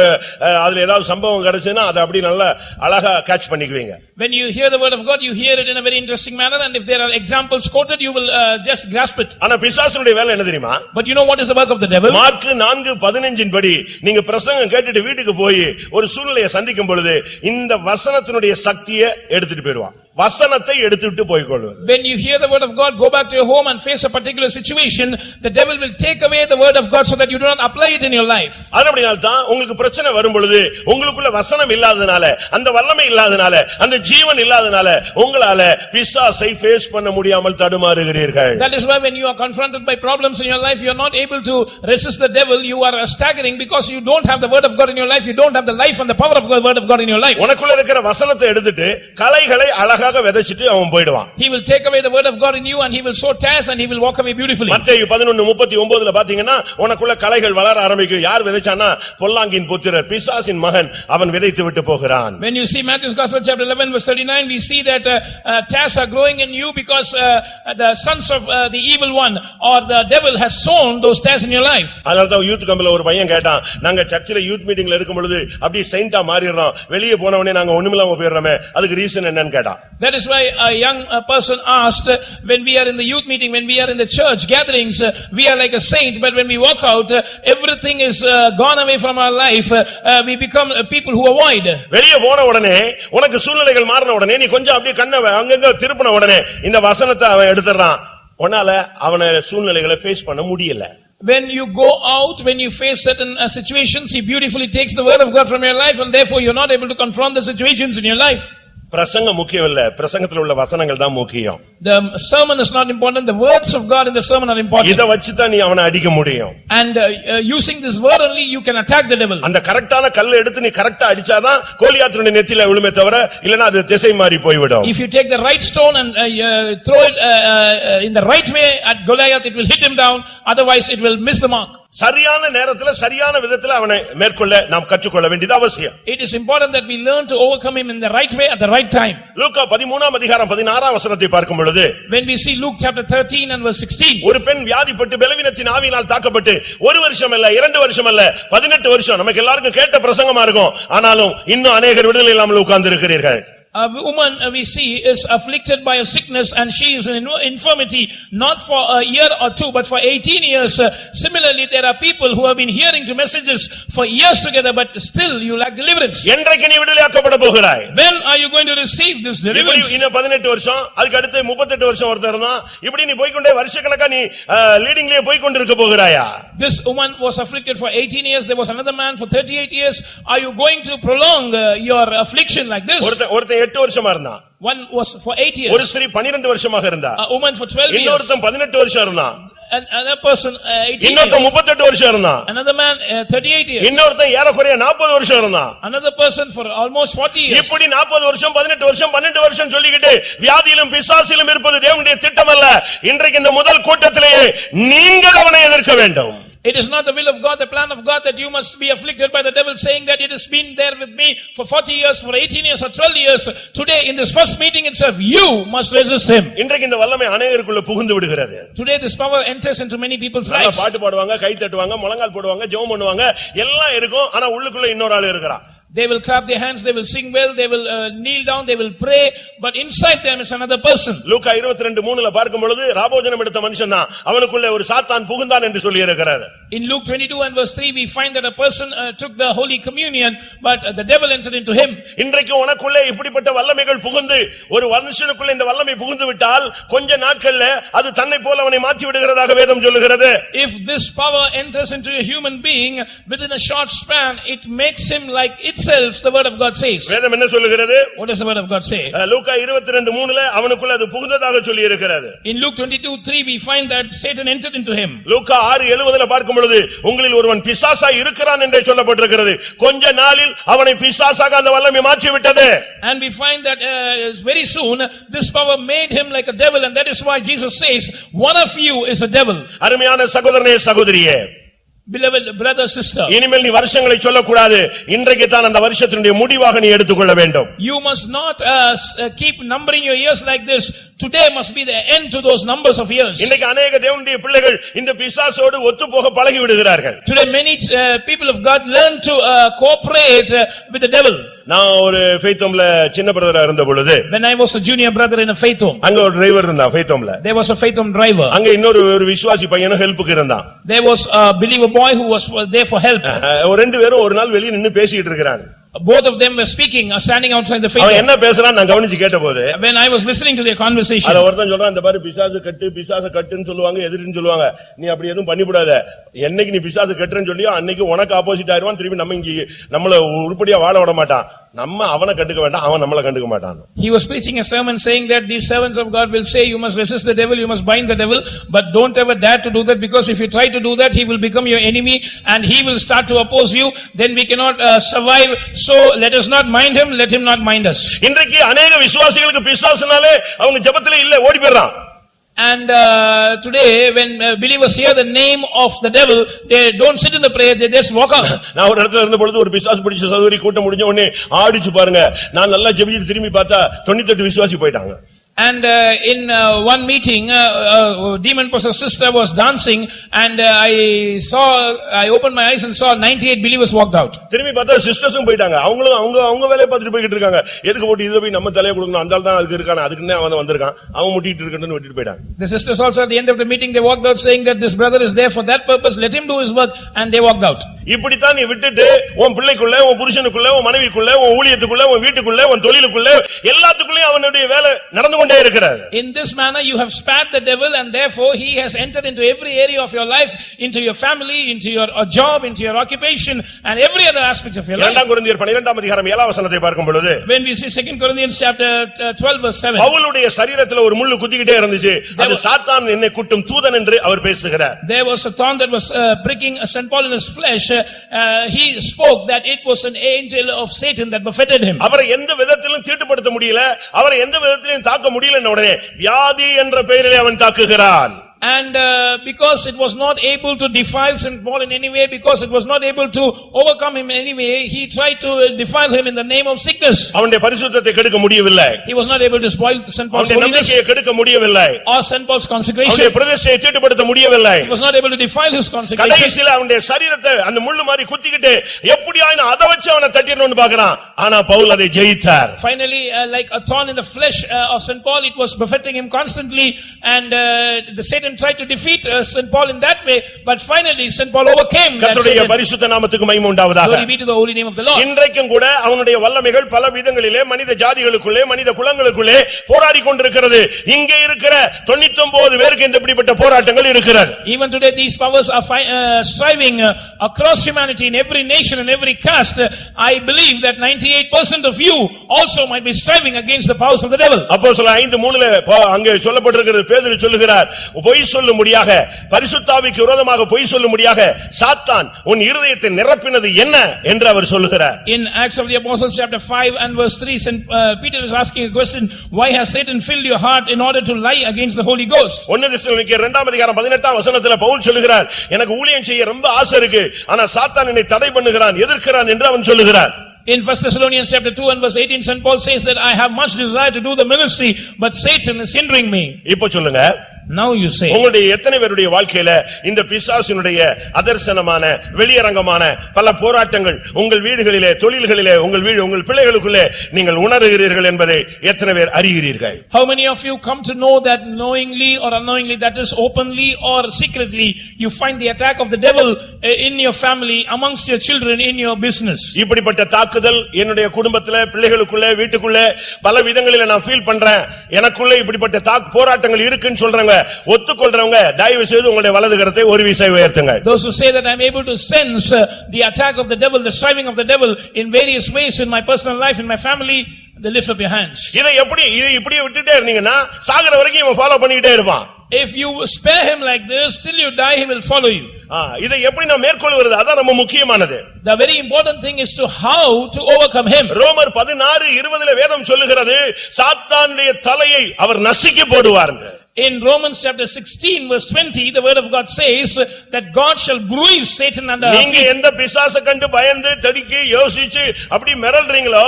அதுல ஏதாவது சம்பவம் கிடைச்சுன்னா அதை அப்படி நல்லா அழகா catch பண்ணிக்குவீங்க. When you hear the word of God, you hear it in a very interesting manner, and if there are examples quoted, you will just grasp it. ஆனா பிசாசுடைய வேலை என்ன தெரியுமா? But you know what is the work of the devil? Mark 4:15 படி நீங்க பிரசங்கம் கேட்டுட்டு வீட்டுக்கு போய் ஒரு சூழ்நிலையை சந்திக்கும் பொழுது இந்த வசனத்தினுடைய சக்தியை எடுத்துட்டு போயிடுவான். வசனத்தை எடுத்துட்டு போய்க்கொள்வார். When you hear the word of God, go back to your home and face a particular situation, the devil will take away the word of God so that you do not apply it in your life. அதனால தான் உங்களுக்கு பிரச்சனை வரும் பொழுது உங்களுக்குள்ள வசனம் இல்லாதனால, அந்த வல்லமை இல்லாதனால, அந்த ஜீவன் இல்லாதனால உங்களால பிசாசை ஃபேஸ் பண்ண முடியாமல் தடுமாறுகிறீர்கள். That is why when you are confronted by problems in your life, you are not able to resist the devil, you are staggering because you don't have the word of God in your life, you don't have the life and the power of the word of God in your life. உனக்குள்ள இருக்கிற வசனத்தை எடுத்துட்டு களைகளை அழகாக விதைச்சிட்டு அவன் போய்டுவான். He will take away the word of God in you and he will sow tares and he will walk away beautifully. மத்தேயு 11:39ல பாத்தீங்கன்னா உனக்குள்ள களைகள் வளர ஆரம்பிக்கும். யார் விதைச்சானா? பொல்லாங்கின் புத்திரர், பிசாசின் மகன், அவன் விதைத்து விட்டு போகிறான். When you see Matthew's Gospel chapter 11 verse 39, we see that tares are growing in you because the sons of the evil one or the devil has sown those tares in your life. அதனால தான் யூத் கம்பல ஒரு பையன் கேட்டான், நாங்க சர்ச்சில யூத் மீட்டிங்ல இருக்கும் பொழுது அப்படியே செயிண்டா மாறிறோம், வெளியே போனவனே நாங்க ஒண்ணுமில்லாம போயிடுறோமே, அதுக்கு ரீசன் என்னன்னு கேட்டான். That is why a young person asked, when we are in the youth meeting, when we are in the church gatherings, we are like a saint, but when we walk out, everything is gone away from our life, we become people who avoid. வெளியே போன உடனே உனக்கு சூழ்நிலைகள் மாறின உடனே நீ கொஞ்சம் அப்படியே கண்ணை அங்கங்க திருப்பின உடனே இந்த வசனத்தை அவன் எடுத்துறான். உன்னால அவன சூழ்நிலைகளை ஃபேஸ் பண்ண முடியல. When you go out, when you face certain situations, he beautifully takes the word of God from your life and therefore you are not able to confront the situations in your life. பிரசங்கம் முக்கியம் இல்ல, பிரசங்கத்துல உள்ள வசனங்கள் தான் முக்கியம். The sermon is not important, the words of God in the sermon are important. இத வச்சு தான் நீ அவனை அடிக்க முடியும். And using this word only you can attack the devil. அந்த கரெக்ட்டான கல்லை எடுத்து நீ கரெக்ட்டா அடிச்சாதான் கோலியாத்துடைய நெத்தியில விழுமே தவிர இல்லனா அது திசை மாறி போய்விடும். If you take the right stone and throw it in the right way at Goliath, it will hit him down, otherwise it will miss the mark. சரியான நேரத்துல சரியான விதத்துல அவனை மேற்கொள்ள நாம் கற்றுக்கொள்ள வேண்டியது அவசியம். It is important that we learn to overcome him in the right way at the right time. லூக்கா 13:16 வசனத்தை பார்க்கும் பொழுது, when we see Luke chapter 13 and verse 16, ஒரு பெண் வியாதிப்பட்டு பலவீனத்தின் ஆவியினால் தாக்கப்பட்டு 1 வருஷம் அல்ல 2 வருஷம் அல்ல 18 வருஷம், நமக்கு எல்லாருக்கும் கேட்ட பிரசங்கமா இருக்கும், ஆனாலும் இன்னும் अनेகர் விடுதலை இல்லாமல் உட்கார்ந்து இருக்கிறீர்கள். A woman we see is afflicted by a sickness and she is in infirmity not for a year or two but for 18 years. Similarly, there are people who have been hearing to messages for years together but still you lack deliverance. என்றைக்கு நீ விடுதலையாக்கப்பட போகிறாய்? When are you going to receive this deliverance? இன்னும் 18 வருஷம், அதுக்கு அடுத்து 38 வருஷம் ஒருத்தர் இருந்தா, இப்படி நீ போய் கொண்டே வருஷக்கணக்கா நீ லீடிங்லயே போய் கொண்டிருக்க போகிறாயா? This woman was afflicted for 18 years, there was another man for 38 years. Are you going to prolong your affliction like this? ஒருத்தன் 8 வருஷமா இருந்தான். One was for 8 years. ஒரு ஸ்திரீ 12 வருஷமாக இருந்தா. A woman for 12 years. இன்னொருத்தன் 18 வருஷம் இருந்தான். Another person 18 இன்னொருத்தன் 38 வருஷம் இருந்தான். Another man 38 years. இன்னொருத்தன் ஏறக்குறைய 40 வருஷம் இருந்தான். Another person for almost 40 years. இப்படி 40 வருஷம் 18 வருஷம் 12 வருஷம் சொல்லிக்கிட்டு வியாதியிலும் பிசாசிலும் இருப்பது தேவனுடைய திட்டம் அல்ல. இன்றைக்கு இந்த முதல் கூட்டத்திலேயே நீங்கள் அவனை எதிர்க்க வேண்டும். It is not the will of God, the plan of God that you must be afflicted by the devil saying that it has been there with me for 40 years, for 18 years or 12 years. Today in this first meeting itself, you must resist him. இன்றைக்கு இந்த வல்லமை அநேகருக்குள்ள புகுந்து விடுகிறது. Today this power enters into many people's lives. பாட்டு பாடுவாங்க, கை தட்டுவாங்க, முழங்கால் போடுவாங்க, ஜெபம் பண்ணுவாங்க, எல்லாம் இருக்கும். ஆனா உள்ளுக்குள்ள இன்னொரு ஆள் இருக்கறான். They will clap their hands, they will sing well, they will kneel down, they will pray, but inside them is another person. லூக்கா 22:3ல பார்க்கும் பொழுது ராபோஜனம் எடுத்த மனுஷன் தான், அவனுக்குள்ள ஒரு சாத்தான் புகுந்தான் என்று சொல்லி இருக்கிறார். In Luke 22 and verse 3 we find that a person took the holy communion but the devil entered into him. இன்றைக்கு உனக்குள்ள இப்படிப்பட்ட வல்லமைகள் புகுந்து ஒரு மனுஷனுக்குள்ள இந்த வல்லமை புகுந்து விட்டால் கொஞ்ச நாட்கள்ல அது தன்னை போல அவனை மாற்றி விடுகிறதாக வேதம் சொல்லுகிறது. If this power enters into a human being within a short span, it makes him like itself, the word of God says. வேதம் என்ன சொல்லுகிறது? What does the word of God say? லூக்கா 22:3ல அவனுக்குள்ள அது புகுந்ததாக சொல்லி இருக்கிறது. In Luke 22:3 we find that Satan entered into him. லூக்கா 6:70ல பார்க்கும் பொழுது உங்களில் ஒருவன் பிசாசாய் இருக்கிறான் என்றே சொல்லப்பட்டிருக்கிறது. கொஞ்ச நாளில் அவனை பிசாசாக அந்த வல்லமை மாற்றி விட்டது. And we find that very soon this power made him like a devil, and that is why Jesus says one of you is a devil. அருமையான சகோதரனே சகோதரியே, Beloved brother, sister, இனிமேல் நீ வருஷங்களை சொல்லக்கூடாது. இன்றைக்கு தான் அந்த வருஷத்தினுடைய முடிவாக நீ எடுத்துக்கொள்ள வேண்டும். you must not keep numbering your years like this. Today must be the end to those numbers of years. இன்னைக்கு अनेक தேவனுடைய பிள்ளைகள் இந்த பிசாசோடு ஒத்துப்போக பழகி விடுகிறார்கள். Today many people of God learn to cooperate with the devil. நான் ஒரு faith homeல சின்ன பிரதரா இருந்த பொழுது, when I was a junior brother in a faith home, அங்க ஒரு டிரைவர் இருந்தான் faith homeல. there was a faith home driver. அங்க இன்னொரு விசுவாசி பையனும் ஹெல்ப்புக்கு இருந்தான். there was a believer boy who was there for help. ரெண்டு பேரும் ஒரு நாள் வெளிய நின்னு பேசிட்டு இருக்காங்க. both of them were speaking, standing outside the faith அவன் home. என்ன பேசுறான் நான் கவனிச்சு கேட்டபோது, when I was listening to their conversation, அத ஒருத்தன் சொல்றான், இந்த பாரு பிசாசு கட்டுன்னு சொல்லுவாங்க, எதிரின்னு சொல்லுவாங்க, நீ அப்படி எதுவும் பண்ணிவிடாத. என்னைக்கு நீ பிசாசு கட்டுறன்னு சொல்லியோ அன்னைக்கு உனக்கு ஆப்போசிட் ஆயிருவான். திருப்பி நம்ம இங்க நம்மள உருப்படியா வாழ விட மாட்டான். நம்ம அவனை கண்டுக்க வேண்டாம், அவன் நம்மள கண்டுக்க மாட்டான். he was preaching a sermon saying that these servants of God will say you must resist the devil, you must bind the devil, but don't ever dare to do that, because if you try to do that he will become your enemy and he will start to oppose you, then we cannot survive. So let us not mind him, let him not mind us. இன்றைக்கு अनेक விசுவாசிகளுக்கு பிசாசுனாலே அவங்க ஜெபத்திலே இல்ல, ஓடி போறான். And today when believers hear the name of the devil, they don't sit in the prayer, they just walk out. நான் ஒரு இடத்துல இருந்த பொழுது ஒரு பிசாசு பிடிச்ச சகோதரி கூட்டம் முடிஞ்ச உடனே ஆடிச்சு பாருங்க, நான் நல்லா ஜெபிச்சிட்டு திரும்பி பார்த்தா 98 விசுவாசி போயிட்டாங்க. And in one meeting, demon-possessed sister was dancing, and I opened my eyes and saw 98 believers walked out. திரும்பி பார்த்தா சிஸ்டர்ஸும் போயிட்டாங்க. அவங்களும் அவங்க வேலைய பார்த்துட்டு போயிட்டு இருக்காங்க. எதுக்கு போட்டு இத போய் நம்ம தலைய கொடுக்கணும், அந்த ஆள் தான் அதுக்கு இருக்கானே, அதுக்குன்னே அவன் வந்திருக்கான், அவன் முட்டிட்டு இருக்கணும்னு விட்டுட்டு போயிட்டாங்க. The sisters also at the end of the meeting they walked out saying that this brother is there for that purpose, let him do his work, and they walked out. இப்படித்தான் நீ விட்டுட்டு உன் பிள்ளைக்குள்ள, உன் புருஷனுக்குள்ள, உன் மனைவிக்குள்ள, உன் ஊழியத்துக்குள்ள, உன் வீட்டுக்குள்ள, உன் தொழிலுக்குள்ள எல்லாத்துக்குள்ளேயும் அவனுடைய வேலை நடந்து கொண்டே இருக்கிறது. In this manner you have spared the devil, and therefore he has entered into every area of your life, into your family, into your job, into your occupation, and every other aspect of your life. 2 கொரிந்தியர் 12ஆம் அதிகாரம் 7ஆம் வசனத்தை பார்க்கும் பொழுது, when we see 2 Corinthians chapter 12 verse 7, பவுலுடைய சரீரத்திலே ஒரு முள்ளு குத்திக்கிட்டே இருந்துச்சு. அது சாத்தான் என்னை குட்டும் தூதன் என்று அவர் பேசுகிறார். there was a thorn that was pricking St. Paul in his flesh. He spoke that it was an angel of Satan that buffeted him. அவரை எந்த விதத்திலும் தீட்டுப்படுத்த முடியல, அவரை எந்த விதத்திலும் தாக்க முடியல. உடனே வியாதி என்ற பெயரிலே அவன் தாக்குகிறான். And because it was not able to defile St. Paul in any way, because it was not able to overcome him in any way, he tried to defile him in the name of sickness. அவனுடைய பரிசுத்தத்தை கெடுக்க முடியவில்லை. He was not able to spoil St. Paul's அவனுடைய holiness நம்பிக்கையை கெடுக்க முடியவில்லை. or St. Paul's consecration. அவனுடைய பிரதிஷ்டையை தீட்டுப்படுத்த முடியவில்லை. He was not able to defile his consecration. கடைசில அவனுடைய சரீரத்தை அந்த முள்ளு மாதிரி குத்திக்கிட்டு எப்படியாயினும் அதை வச்சு அவனை தட்டிரணும்னு பார்க்கறான். ஆனா பவுல் அதை ஜெயித்தார். Finally, like a thorn in the flesh of St. Paul, it was buffeting him constantly, and the Satan tried to defeat St. Paul in that way, but finally St. Paul overcame that. கர்த்தருடைய பரிசுத்த நாமத்துக்கு மகிமை உண்டாவதாக. Glory be to the holy name of the Lord. இன்றைக்கும் கூட அவனுடைய வல்லமைகள் பல விதங்களிலே மனித ஜாதிகளுக்குள்ளே, மனித குலங்களுக்குள்ளே போராடி கொண்டிருக்கிறது. இங்கே இருக்கிற 99 பேருக்கு இப்படிப்பட்ட போராட்டங்கள் இருக்கிறது. Even today these powers are striving across humanity in every nation and every caste. I believe that 98% of you also might be striving against the powers of the devil. அப்போஸ்தலர் 5:3 அங்கே சொல்லப்பட்டிருக்கிறது, பேதுரு சொல்லுகிறார், பொய் சொல்லும்படியாக, பரிசுத்தாவிக்கு விரோதமாக பொய் சொல்லும்படியாக சாத்தான் உன் இருதயத்தை நிரப்பினது என்ன என்று அவர் சொல்லுகிறார். In Acts of the Apostles chapter 5 and verse 3, Peter is asking a question, why has Satan filled your heart in order to lie against the Holy Ghost? 1 தெசலோனிக்கேயர் 2ஆம் அதிகாரம் 18ஆம் வசனத்திலே பவுல் சொல்லுகிறார், எனக்கு ஊழியம் செய்ய ரொம்ப ஆசை இருக்கு, ஆனா சாத்தான் என்னை தடை பண்ணுகிறான், எதிர்க்கிறான் என்று அவன் சொல்லுகிறார். In 1 Thessalonians chapter 2 and verse 18, St. Paul says that I have much desire to do the ministry, but Satan is hindering me. இப்போ சொல்லுங்க, Now you say, உங்களுடைய எத்தனை பேருடைய வாழ்க்கையில இந்த பிசாசினுடைய அதர்சனமான வெளியரங்கமான பல போராட்டங்கள் உங்கள் வீடுகளிலே, தொழில்களிலே, உங்கள் பிள்ளைகளுக்குள்ளே நீங்கள் உணர்கிறீர்கள் என்பதை எத்தனை பேர் அறிகிறீர்கள்? how many of you come to know that knowingly or unknowingly, that is openly or secretly, you find the attack of the devil in your family, amongst your children, in your business? இப்படிப்பட்ட தாக்குதல் என்னுடைய குடும்பத்திலே, பிள்ளைகளுக்குள்ளே, வீட்டுக்குள்ளே பல விதங்களிலே நான் ஃபீல் பண்றேன். எனக்குள்ளே இப்படிப்பட்ட போராட்டங்கள் இருக்குன்னு சொல்றாங்க. ஒத்துக்கொள்றவங்க தயவு செய்து உங்களுடைய வலது கரத்தை ஒரு விசை உயர்த்துங்க. Those who say that I am able to sense the attack of the devil, the striving of the devil in various ways in my personal life, in my family, they lift up your hands. இதை இப்படியே விட்டுட்டே இருந்தீங்கன்னா சாகர வரைக்கும் இவன் ஃபாலோ பண்ணிட்டே இருப்பான். If you spare him like this till you die, he will follow you. இதை எப்படி நான் மேற்கொள்வது, அதான் ரொம்ப முக்கியமானது. The very important thing is to how to overcome him. ரோமர் 16:20 வேதம் சொல்லுகிறது, சாத்தானுடைய தலையை அவர் நசுக்கி போடுவார். In Romans chapter 16 verse 20, the word of God says that God shall bruise Satan under our நீங்க feet. எந்த பிசாசை கண்டு பயந்து தடுக்கி யோசிச்சு அப்படி மிரள்றீங்களோ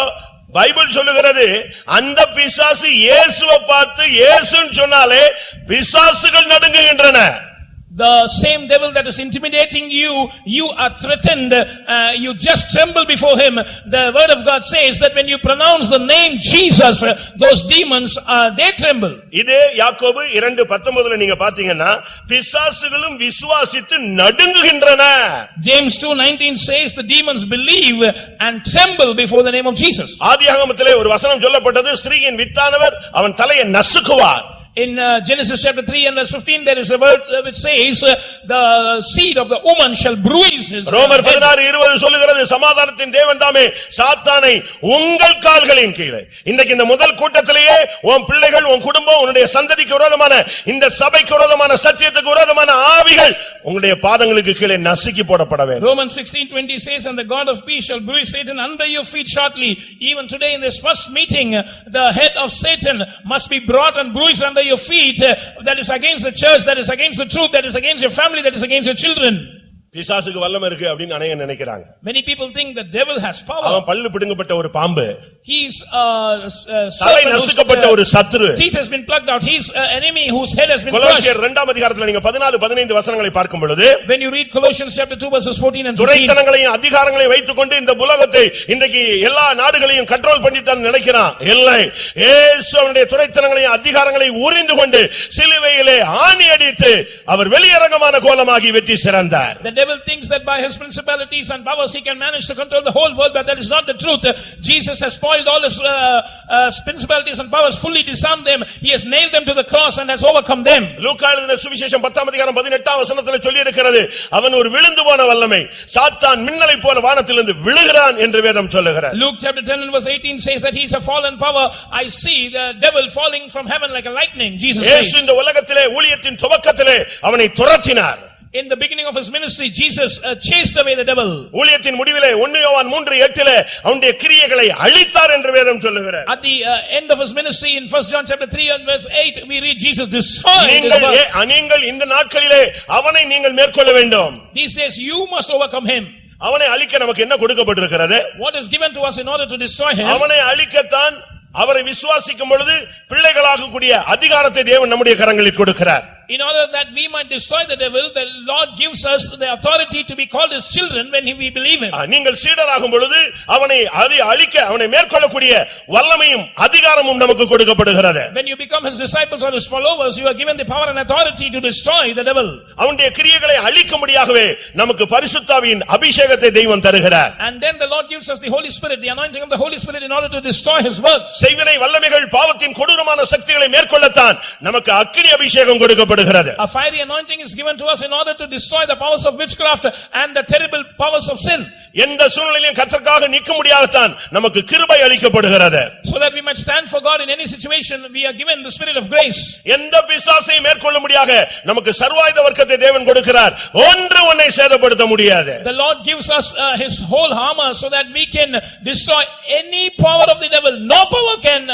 பைபிள் சொல்லுகிறது அந்த பிசாசு இயேசுவை பார்த்து இயேசுன்னு சொன்னாலே பிசாசுகள் நடுங்குகின்றன. The same devil that is intimidating you, you are threatened, you just tremble before him. The word of God says that when you pronounce the name Jesus, those demons, they tremble. இதே யாக்கோபு 2:19 நீங்க பாத்தீங்கன்னா பிசாசுகளும் விசுவாசித்து நடுங்குகின்றன. James 2:19 says the demons believe and tremble before the name of Jesus. ஆதியாகமத்திலே ஒரு வசனம் சொல்லப்பட்டது, ஸ்திரீயின் வித்தானவர் அவன் தலையை நசுக்குவார். In Genesis chapter 3 and verse 15 there is a word which says the seed of the woman shall bruise his ரோமர் 16:20 சொல்லுகிறது, சமாதானத்தின் தேவன் தாமே சாத்தானை உங்கள் கால்களின் கீழே. இன்னைக்கு இந்த முதல் கூட்டத்திலேயே உன் பிள்ளைகள், உன் குடும்பம், உன்னுடைய சந்ததிக்கு விரோதமான, இந்த சபைக்கு விரோதமான, சத்தியத்துக்கு விரோதமான ஆவிகள் உங்களுடைய பாதங்களுக்கு கீழே நசுக்கி போடப்பட வேண்டும். Romans 16:20 says, and the God of peace shall bruise Satan under your feet shortly. Even today in this first meeting, the head of Satan must be brought and bruised under your feet. That is against the church, that is against the truth, that is against your family, that is against your children. பிசாசுக்கு வல்லமை இருக்கு அப்படின்னு அநேகர் நினைக்கிறாங்க. Many people think the devil has power. அவன் பல்லு பிடுங்கப்பட்ட ஒரு பாம்பு. He is தலை நசுக்கப்பட்ட ஒரு சத்துரு. teeth has been plucked out. He is an enemy whose head has been crushed. கொலோசியர் 2ஆம் அதிகாரத்துல நீங்க 14-15 வசனங்களை பார்க்கும் பொழுது, when you read Colossians chapter 2 verses 14 and 15, துரைத்தனங்களையும் அதிகாரங்களையும் வைத்துக்கொண்டு இந்த உலகத்தை இன்றைக்கு எல்லா நாடுகளையும் கண்ட்ரோல் பண்ணிட்டான்னு நினைக்கிறான். இல்லை, இயேசுவினுடைய துரைத்தனங்களையும் அதிகாரங்களையும் உரிந்து கொண்டு சிலுவையிலே ஆணி அடித்து அவர் வெளியரங்கமான கோலமாகி வெற்றி சிறந்தார். The devil thinks that by his principalities and powers he can manage to control the whole world, but that is not the truth. Jesus has spoiled all his principalities and powers, fully disarmed them. He has nailed them to the cross and has overcome them. லூக்கா எழுதின சுவிசேஷம் 10ஆம் அதிகாரம் 18ஆம் வசனத்திலே சொல்லி இருக்கிறது, அவன் ஒரு விழுந்து போன வல்லமை, சாத்தான் மின்னலை போல வானத்திலிருந்து விழுகிறான் என்று வேதம் சொல்லுகிறது. Luke chapter 10 and verse 18 says that he is a fallen power. I see the devil falling from heaven like a lightning. Jesus says. இயேசு இந்த உலகத்திலே ஊழியத்தின் துவக்கத்திலே அவனை துரத்தினார். In the beginning of his ministry, Jesus chased away the devil. ஊழியத்தின் முடிவிலே 1 யோவான் 3:8 அவனுடைய கிரியைகளை அழித்தார் என்று வேதம் சொல்லுகிறது. At the end of his ministry in 1 John chapter 3 and verse 8, we read Jesus destroyed his works. நீங்கள் இந்த நாட்களிலே அவனை நீங்கள் மேற்கொள்ள வேண்டும். These days you must overcome him. அவனை அழிக்க நமக்கு என்ன கொடுக்கப்பட்டிருக்கிறது? What is given to us in order to destroy him? அவனை அழிக்கத்தான் அவரை விசுவாசிக்கும் பொழுது பிள்ளைகளாக கூடிய அதிகாரத்தை தேவன் நம்முடைய கரங்களில் கொடுக்கிறார். In order that we might destroy the devil, the Lord gives us the authority to be called his children when we believe him. நீங்கள் சீடராகும் பொழுது அவனை அழிக்க, அவனை மேற்கொள்ளக்கூடிய வல்லமையும் அதிகாரமும் நமக்கு கொடுக்கப்படுகிறது. When you become his disciples or his followers, you are given the power and authority to destroy the devil. அவனுடைய கிரியைகளை அழிக்கும்படியாகவே நமக்கு பரிசுத்த ஆவியின் அபிஷேகத்தை தெய்வம் தருகிறார். And then the Lord gives us the Holy Spirit, the anointing of the Holy Spirit in order to destroy his works. செய்வினை வல்லமைகள் பாவத்தின் கொடூரமான சக்திகளை மேற்கொள்ளத்தான் நமக்கு அக்கினி அபிஷேகம் கொடுக்கப்படுகிறது. A fiery anointing is given to us in order to destroy the powers of witchcraft and the terrible powers of sin. எந்த சூழ்நிலையிலும் கர்த்தருக்காக நிற்க முடியாததான் நமக்கு கிருபை அளிக்கப்படுகிறது. So that we might stand for God in any situation, we are given the spirit of grace. எந்த பிசாசை மேற்கொள்ள முடியாக நமக்கு சர்வாயுத வர்க்கத்தை தேவன் கொடுக்கிறார். ஒன்று உன்னை சேதப்படுத்த முடியாது. The Lord gives us his whole armor so that we can destroy any power of the devil. No power can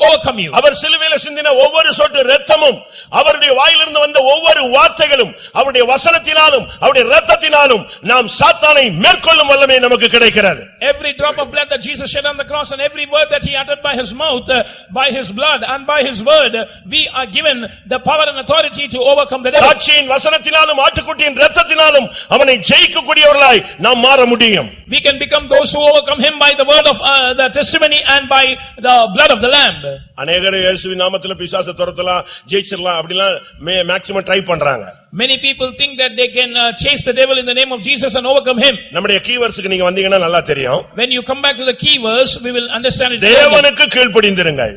overcome you. அவர் சிலுவையில் சிந்தின ஒவ்வொரு சொட்டு இரத்தமும், அவருடைய வாயிலிருந்து வந்த ஒவ்வொரு வார்த்தைகளும், அவருடைய வசனத்தினாலும் அவருடைய இரத்தத்தினாலும் நாம் சாத்தானை மேற்கொள்ளும் வல்லமை நமக்கு கிடைக்கிறது. Every drop of blood that Jesus shed on the cross and every word that he uttered by his mouth, by his blood and by his word, we are given the power and authority to overcome the devil. சாட்சியின் வசனத்தினாலும் ஆட்டுக்குட்டியின் இரத்தத்தினாலும் அவனை ஜெயிக்கக்கூடியவர்களாய் நாம் மாற முடியும். We can become those who overcome him by the word of the testimony and by the blood of the lamb. அநேகர் இயேசுவின் நாமத்திலே பிசாசை துரத்தலாம், ஜெயிச்சிரலாம் அப்படிலாம் மேக்ஸிமம் ட்ரை பண்றாங்க. Many people think that they can chase the devil in the name of Jesus and overcome him. நம்முடைய கீவேர்ட்ஸ்க்கு நீங்க வந்தீங்கன்னா நல்லா தெரியும். When you come back to the key verse, we will understand it. தேவனுக்கு கீழ்ப்படிந்திருங்கள்.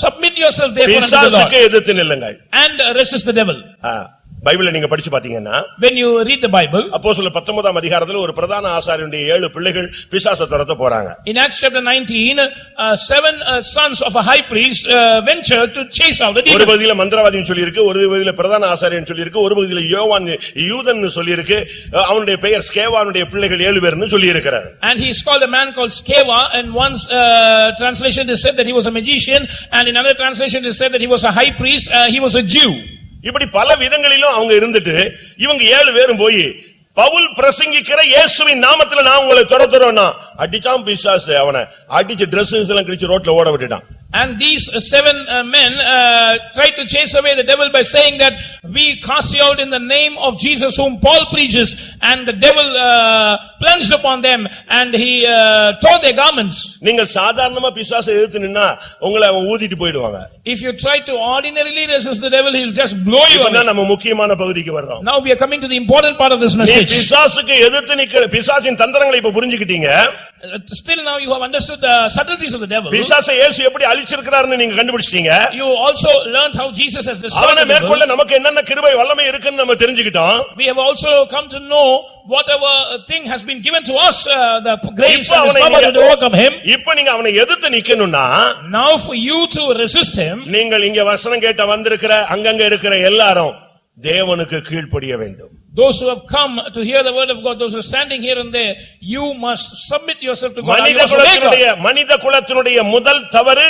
Submit yourself therefore unto the Lord. பிசாசுக்கு எதிர்த்து நில்லுங்கள். And resist the devil. பைபிளை நீங்க படிச்சு பாத்தீங்கன்னா when you read the Bible, அப்போஸ்தலர் 19ஆம் அதிகாரத்துல ஒரு பிரதான ஆசாரியனுடைய 7 பிள்ளைகள் பிசாசை துரத்த போறாங்க. in Acts chapter 19, 7 sons of a high priest ventured to chase out the ஒரு demon. பகுதியில மந்திரவாதின்னு சொல்லி இருக்கு, ஒரு பகுதியில பிரதான ஆசாரியன் சொல்லி இருக்கு, ஒரு பகுதியில யோவான் யூதன் சொல்லி இருக்கு. அவனுடைய பெயர் ஸ்கேவானுடைய பிள்ளைகள் 7 பேர்னு சொல்லி இருக்கிறார். And he is called a man called Sceva, and one translation is said that he was a magician, and in another translation is said that he was a high priest, he was a Jew. இப்படி பல விதங்களிலும் அவங்க இருந்துட்டு இவங்க 7 பேரும் போய் பவுல் பிரசங்கிக்கிற இயேசுவின் நாமத்துல நான் உங்களை துரத்துறோம்னா அடிச்சாம் பிசாசு அவனை அடிச்சு டிரெஸ்ஸஸ் எல்லாம் கிழிச்சு ரோட்ல ஓட விட்டுட்டான். And these 7 men tried to chase away the devil by saying that we cast you out in the name of Jesus whom Paul preaches, and the devil plunged upon them and he tore their garments. நீங்கள் சாதாரணமா பிசாசை எதிர்த்து நின்னா உங்களை அவன் ஊதிட்டு போயிடுவாங்க. If you try to ordinarily resist the devil, he will just blow you away. நம்ம முக்கியமான பகுதிக்கு வர்றோம். Now we are coming to the important part of this message. பிசாசுக்கு எதிர்த்து நிக்கிற பிசாசின் தந்திரங்களை இப்ப புரிஞ்சுக்கிட்டீங்க. Still now you have understood the subtleties of the devil. பிசாசை இயேசு எப்படி அழிச்சிருக்காருன்னு நீங்க கண்டுபிடிச்சீங்க. You also learned how Jesus has destroyed அவனை the devil. மேற்கொள்ள நமக்கு என்னென்ன கிருபை வல்லமை இருக்குன்னு நம்ம தெரிஞ்சுக்கிட்டோம். We have also come to know whatever thing has been given to us, the grace and the power to overcome him. இப்ப நீங்க அவனை எதிர்த்து நிக்கணும்னா now for you to resist him, நீங்கள் இங்க வசனம் கேட்ட வந்திருக்கிற அங்கங்க இருக்கிற எல்லாரும் தேவனுக்கு கீழ்ப்படிய வேண்டும். those who have come to hear the word of God, those who are standing here and there, you must submit yourself to God. மனித குலத்தினுடைய முதல் தவறு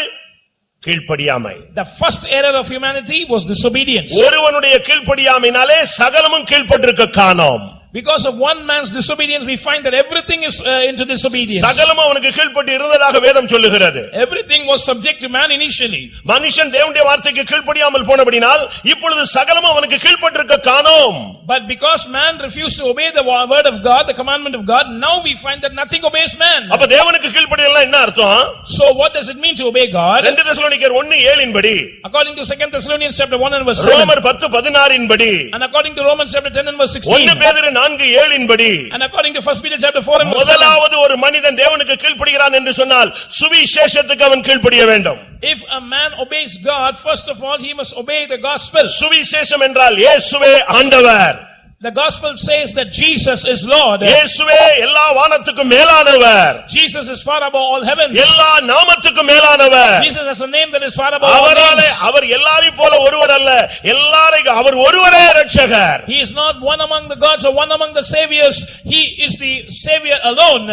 கீழ்ப்படியாமை. The first error of humanity was disobedience. ஒருவனுடைய கீழ்ப்படியாமையினாலே சகலமும் கீழ்ப்பட்டிருக்க காணோம். Because of one man's disobedience, we find that everything is into disobedience. சகலமும் அவனுக்கு கீழ்ப்பட்டு இருந்ததாக வேதம் சொல்லுகிறது. Everything was subject to man initially. மனுஷன் தேவனுடைய வார்த்தைக்கு கீழ்ப்படியாமல் போனபடியால் இப்பொழுது சகலமும் அவனுக்கு கீழ்ப்பட்டிருக்க காணோம். But because man refused to obey the word of God, the commandment of God, now we find that nothing obeys man. அப்ப தேவனுக்கு கீழ்ப்படியல்னா என்ன அர்த்தம்? So what does it mean to obey God? 2 தெசலோனிக்கர் 1:7 இன்படி, according to 2 Thessalonians chapter 1 and verse 7, ரோமர் 10:16 இன்படி, and according to Romans chapter 10 and verse 16, 1 பேதுரு 4:7 இன்படி, and according to 1 Peter chapter 4 and verse 7, முதலாவது ஒரு மனிதன் தேவனுக்கு கீழ்ப்படிகிறான் என்று சொன்னால் சுவிசேஷத்துக்கு அவன் கீழ்ப்படிய வேண்டும். if a man obeys God, first of all he must obey the gospel. சுவிசேஷம் என்றால் இயேசுவே ஆண்டவர். The gospel says that Jesus is Lord. இயேசுவே எல்லா வானத்துக்கும் மேலானவர். Jesus is far above all heavens. எல்லா நாமத்துக்கும் மேலானவர். Jesus has a name that is far above all names. அவர் எல்லாரையும் போல ஒருவர் அல்ல, எல்லாரையும் அவர் ஒருவரே இரட்சகர். He is not one among the gods or one among the saviors. He is the savior alone.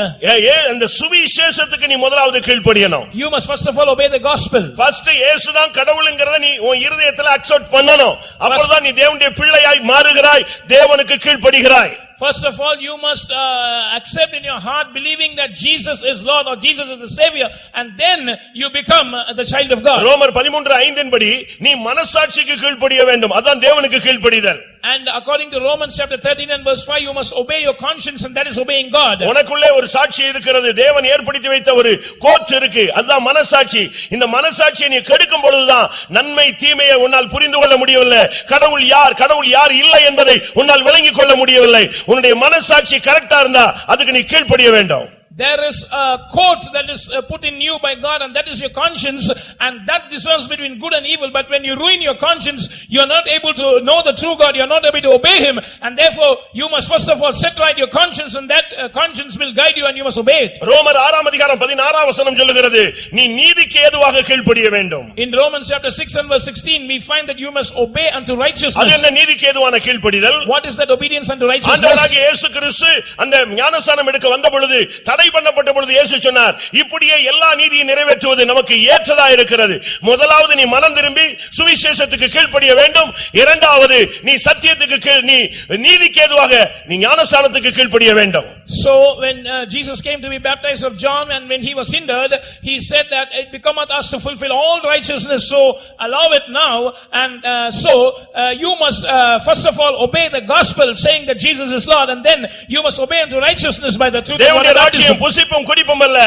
அந்த சுவிசேஷத்துக்கு நீ முதலாவது கீழ்ப்படியணும். You must first of all obey the gospel. First இயேசு தான் கடவுள்ங்கறத நீ உன் இதயத்துல அக்செப்ட் பண்ணணும். அப்பதான் நீ தேவனுடைய பிள்ளையாய் மாறுகிறாய், தேவனுக்கு கீழ்ப்படிகிறாய். First of all, you must accept in your heart believing that Jesus is Lord or Jesus is the Savior, and then you become the child of God. ரோமர் 13:5 இன்படி நீ மனசாட்சிக்கு கீழ்ப்படிய வேண்டும், அதான் தேவனுக்கு கீழ்ப்படிதல். And according to Romans chapter 13 and verse 5, you must obey your conscience, and that is obeying God. உனக்குள்ளே ஒரு சாட்சி இருக்கிறது, தேவன் ஏற்படுத்தி வைத்த ஒரு கோட் இருக்கு, அதுதான் மனசாட்சி. இந்த மனசாட்சியை நீ கெடுக்கும் பொழுதுதான் நன்மை தீமையை உன்னால் புரிந்து கொள்ள முடியவில்லை, கடவுள் யார் இல்லை என்பதை உன்னால் விளங்கிக் கொள்ள முடியவில்லை. உன்னுடைய மனசாட்சி கரெக்டா இருந்தா அதுக்கு நீ கீழ்ப்படிய வேண்டும். There is a court that is put in you by God, and that is your conscience, and that discerns between good and evil. But when you ruin your conscience, you are not able to know the true God, you are not able to obey him, and therefore you must first of all set right your conscience, and that conscience will guide you and you must obey it. ரோமர் 6 அதிகாரம் 16 வசனம் சொல்லுகிறது, நீ நீதிக்கு ஏதுவாக கீழ்ப்படிய வேண்டும். In Romans chapter 6 and verse 16, we find that you must obey unto righteousness. அது என்ன நீதிக்கு ஏதுவான கீழ்ப்படிதல்? What is that obedience unto righteousness? ஆண்டவராகிய இயேசு கிறிஸ்து அந்த ஞானஸ்நானம் எடுக்க வந்த பொழுது, தடை பண்ணப்பட்ட பொழுது இயேசு சொன்னார், இப்படியே எல்லா நீதியையும் நிறைவேற்றுவது நமக்கு ஏற்றதா இருக்கிறது. முதலாவது நீ மனம் திரும்பி சுவிசேஷத்துக்கு கீழ்ப்படிய வேண்டும். இரண்டாவது நீ சத்தியத்துக்கு நீ நீதிக்கு ஏதுவாக நீ ஞானஸ்நானத்துக்கு கீழ்ப்படிய வேண்டும். So when Jesus came to be baptized of John, and when he was hindered, he said that it becometh us to fulfill all righteousness, so allow it now. And so you must first of all obey the gospel saying that Jesus is Lord, and then you must obey unto righteousness by the truth of what God is. புசிப்பும் குடிப்பும் அல்ல,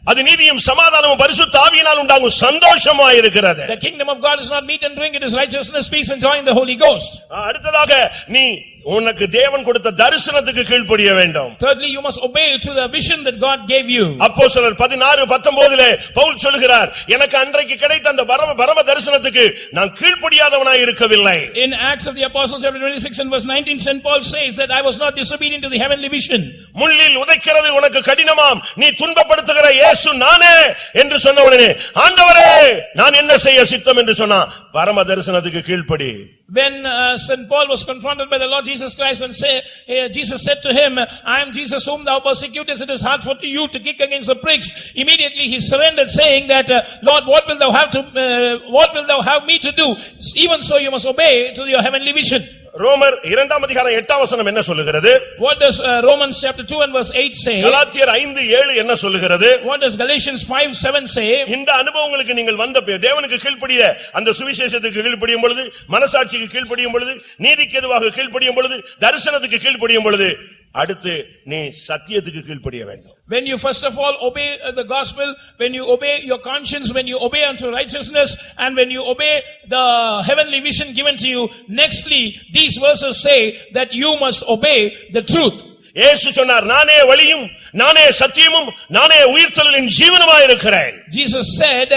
அது நீதியும் சமாதானமும் பரிசுத்த ஆவியினால் உண்டாகும் சந்தோஷமாய் இருக்கிறது. The kingdom of God is not meat and drink, it is righteousness, peace and joy in the Holy Ghost. அடுத்ததாக நீ உனக்கு தேவன் கொடுத்த தரிசனத்துக்கு கீழ்ப்படிய வேண்டும். Thirdly, you must obey to the vision that God gave you. அப்போஸ்தலர் 16:19 பவுல் சொல்கிறார், எனக்கு அன்றைக்கு கிடைத்த அந்த பரம தரிசனத்துக்கு நான் கீழ்ப்படியாதவனாய் இருக்கவில்லை. In Acts of the Apostles chapter 26 and verse 19, St. Paul says that I was not disobedient to the heavenly vision. முள்ளில் உதைக்கிறது உனக்கு கடினமாம், நீ துன்பப்படுத்துகிற இயேசு நானே என்று சொன்னவனே, ஆண்டவரே நான் என்ன செய்ய சித்தம் என்று சொன்னா, பரம தரிசனத்துக்கு கீழ்ப்படி. When St. Paul was confronted by the Lord Jesus Christ and Jesus said to him, I am Jesus whom thou persecutest, it is hard for you to kick against the pricks. Immediately he surrendered, saying that, Lord, what will thou have me to do? Even so you must obey to your heavenly vision. ரோமர் 2:8 என்ன சொல்லுகிறது? What does Romans chapter 2 and verse 8 say? கலாத்தியர் 5:7 என்ன சொல்லுகிறது? What does Galatians 5:7 say? இந்த அனுபவங்களுக்கு நீங்கள் வந்த தேவனுக்கு கீழ்ப்படிய, அந்த சுவிசேஷத்துக்கு கீழ்ப்படியும் பொழுது, மனசாட்சிக்கு கீழ்ப்படியும் பொழுது, நீதிக்கு எதுவாக கீழ்ப்படியும் பொழுது, தரிசனத்துக்கு கீழ்ப்படியும் பொழுது, அடுத்து நீ சத்தியத்துக்கு கீழ்ப்படிய வேண்டும். When you first of all obey the gospel, when you obey your conscience, when you obey unto righteousness, and when you obey the heavenly vision given to you, nextly these verses say that you must obey the truth. இயேசு சொன்னார், நானே வழியும் நானே சத்தியமும் நானே உயிர்த்தெழுதலின் ஜீவனுமாய் இருக்கிறேன். Jesus said,